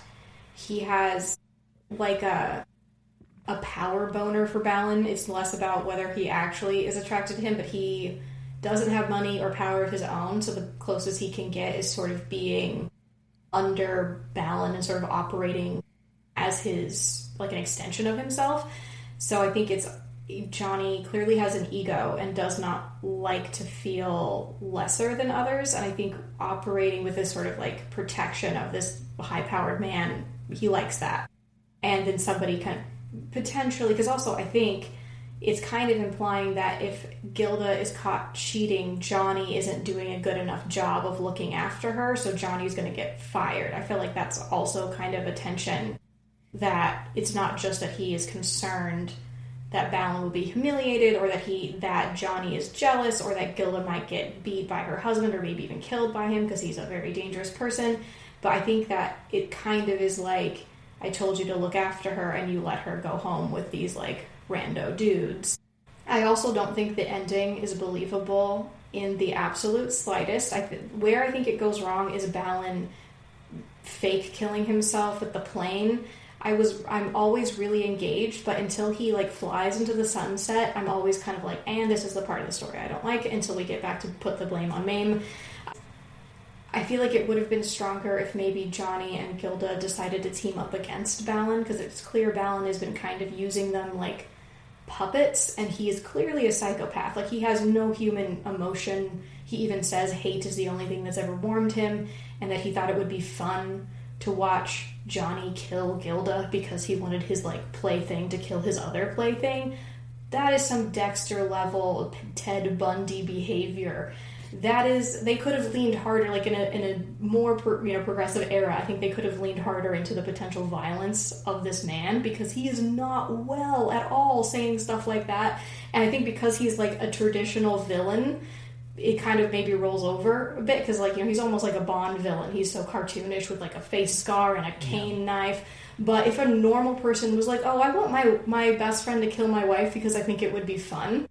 he has like a power boner for Balin. It's less about whether he actually is attracted to him, but he doesn't have money or power of his own, so the closest he can get is sort of being under Balin and sort of operating as his, like, an extension of himself. So I think Johnny clearly has an ego and does not like to feel lesser than others, and I think operating with this sort of like protection of this high-powered man, he likes that. And then somebody kind of potentially, because also I think it's kind of implying that if Gilda is caught cheating, Johnny isn't doing a good enough job of looking after her, so Johnny's going to get fired. I feel like that's also kind of a tension, that it's not just that he is concerned that Balin will be humiliated, or that Johnny is jealous, or that Gilda might get beat by her husband, or maybe even killed by him because he's a very dangerous person. But I think that it kind of is like, I told you to look after her and you let her go home with these like rando dudes. I also don't think the ending is believable in the absolute slightest. Where I think it goes wrong is Balin fake killing himself with the plane. I'm always really engaged, but until he like flies into the sunset, I'm always kind of like, and this is the part of the story I don't like, until we get back to put the blame on Mame. I feel like it would have been stronger if maybe Johnny and Gilda decided to team up against Balin, because it's clear Balin has been kind of using them like puppets, and he is clearly a psychopath. Like, he has no human emotion. He even says hate is the only thing that's ever warmed him, and that he thought it would be fun to watch Johnny kill Gilda because he wanted his like plaything to kill his other plaything. That is some Dexter level Ted Bundy behavior. That is, they could have leaned harder, like in a more progressive era. I think they could have leaned harder into the potential violence of this man, because he is not well at all saying stuff like that. And I think because he's like a traditional villain, it kind of maybe rolls over a bit, because like, he's almost like a Bond villain. He's so cartoonish with like a face scar and a cane knife. But if a normal person was like, oh, I want my best friend to kill my wife because I think it would be fun,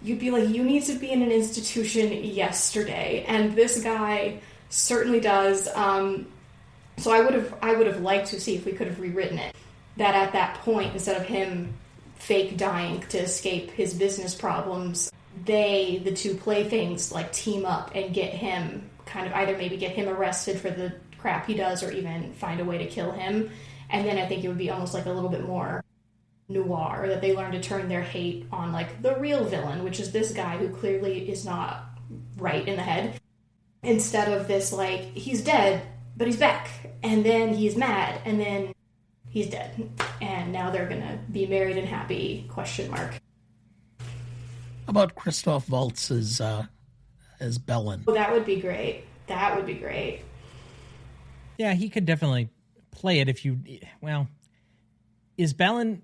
you'd be like, you need to be in an institution yesterday. And this guy certainly does. So I would have liked to see if we could have rewritten it, that at that point, instead of him fake dying to escape his business problems, the two playthings, like, team up and get him kind of either maybe get him arrested for the crap he does or even find a way to kill him. And then I think it would be almost like a little bit more noir, that they learn to turn their hate on like the real villain, which is this guy who clearly is not right in the head, instead of this like he's dead but he's back, and then he's mad, and then he's dead, and now they're gonna be married and happy, ? How about Christoph Waltz as Bellin? Oh, that would be great. That would be great. Yeah, he could definitely play it if you... Well, is Bellin...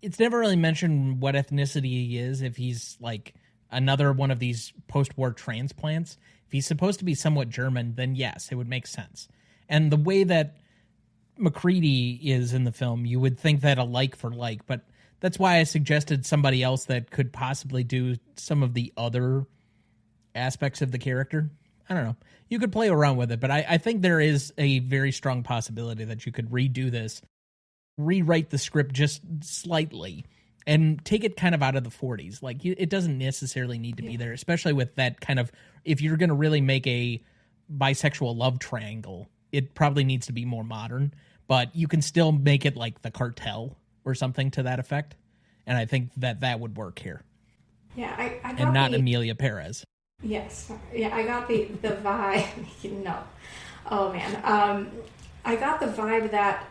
It's never really mentioned what ethnicity he is, if he's like another one of these post-war transplants. If he's supposed to be somewhat German, then yes, it would make sense. And the way that MacReady is in the film, you would think that a like for like, but that's why I suggested somebody else that could possibly do some of the other aspects of the character. I don't know. You could play around with it, but I think there is a very strong possibility that you could redo this, rewrite the script just slightly, and take it kind of out of the 40s. Like, it doesn't necessarily need to be there, especially with that kind of, if you're going to really make a bisexual love triangle, it probably needs to be more modern, but you can still make it like the Cartel or something to that effect. And I think that would work here. Yeah, I got and not Emilia Perez. Yes. Yeah, I got the vibe. No. Oh, man. I got the vibe that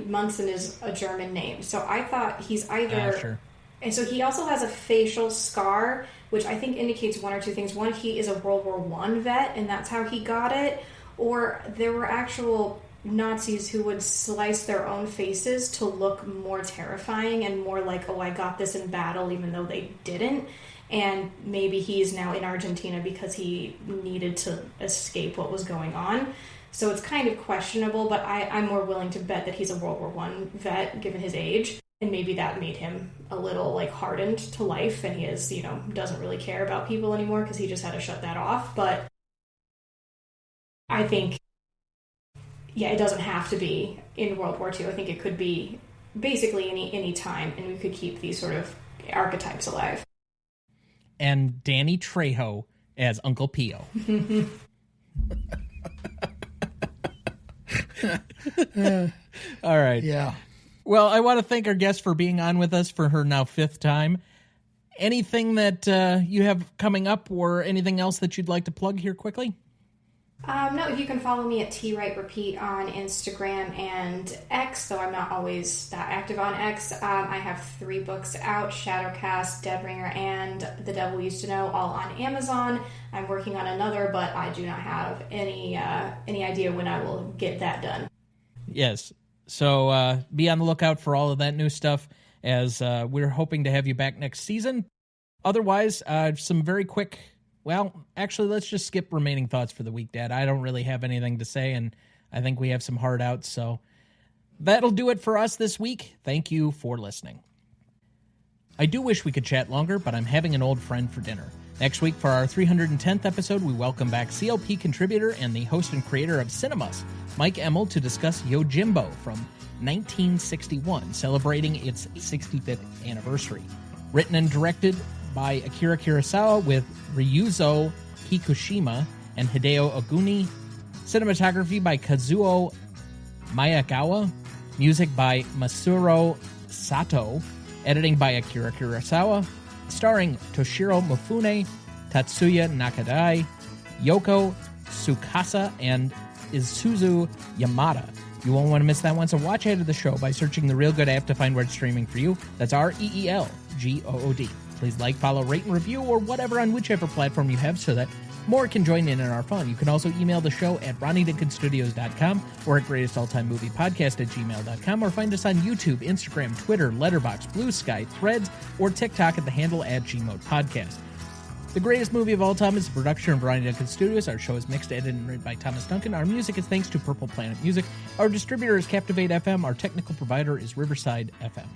Munson is a German name, so I thought he's either... Sure. And so he also has a facial scar, which I think indicates one or two things. One, he is a World War I vet, and that's how he got it. Or there were actual Nazis who would slice their own faces to look more terrifying and more like, oh, I got this in battle, even though they didn't. And maybe he's now in Argentina because he needed to escape what was going on. So it's kind of questionable, but I'm more willing to bet that he's a World War I vet, given his age. And maybe that made him a little, like, hardened to life, and he is, doesn't really care about people anymore because he just had to shut that off. But I think, it doesn't have to be in World War II. I think it could be basically any time, and we could keep these sort of archetypes alive. And Danny Trejo as Uncle Pio. All right. Yeah. Well, I want to thank our guest for being on with us for her now 5th time. Anything that you have coming up or anything else that you'd like to plug here quickly? No, you can follow me at TWriteRepeat on Instagram and X, though I'm not always that active on X. I have 3 books out, Shadowcast, Deadringer, and The Devil Used to Know, all on Amazon. I'm working on another, but I do not have any idea when I will get that done. Yes. So be on the lookout for all of that new stuff, as we're hoping to have you back next season. Otherwise, some very quick... Well, actually, let's just skip remaining thoughts for the week, Dad. I don't really have anything to say, and I think we have some hard outs, so that'll do it for us this week. Thank you for listening. I do wish we could chat longer, but I'm having an old friend for dinner. Next week, for our 310th episode, we welcome back CLP contributor and the host and creator of Cinemas, Mike Emmel, to discuss Yojimbo from 1961, celebrating its 65th anniversary. Written and directed by Akira Kurosawa with Ryuzo Kikushima and Hideo Oguni. Cinematography by Kazuo Miyagawa. Music by Masuro Sato. Editing by Akira Kurosawa. Starring Toshiro Mifune, Tatsuya Nakadai, Yoko Tsukasa, and Isuzu Yamada. You won't want to miss that one, so watch ahead of the show by searching the Real Good app to find where it's streaming for you. That's REELGOOD. Please like, follow, rate, and review, or whatever on whichever platform you have so that more can join in our fun. You can also email the show at RonnieDickensStudios.com or at GreatestAllTimeMoviePodcast@gmail.com, or find us on YouTube, Instagram, Twitter, Letterboxd, Blue Sky, Threads, or TikTok at the handle @GModePodcast. The Greatest Movie of All Time is a production of Ronnie Duncan Studios. Our show is mixed, edited, and written by Thomas Duncan. Our music is thanks to Purple Planet Music. Our distributor is Captivate FM. Our technical provider is Riverside FM.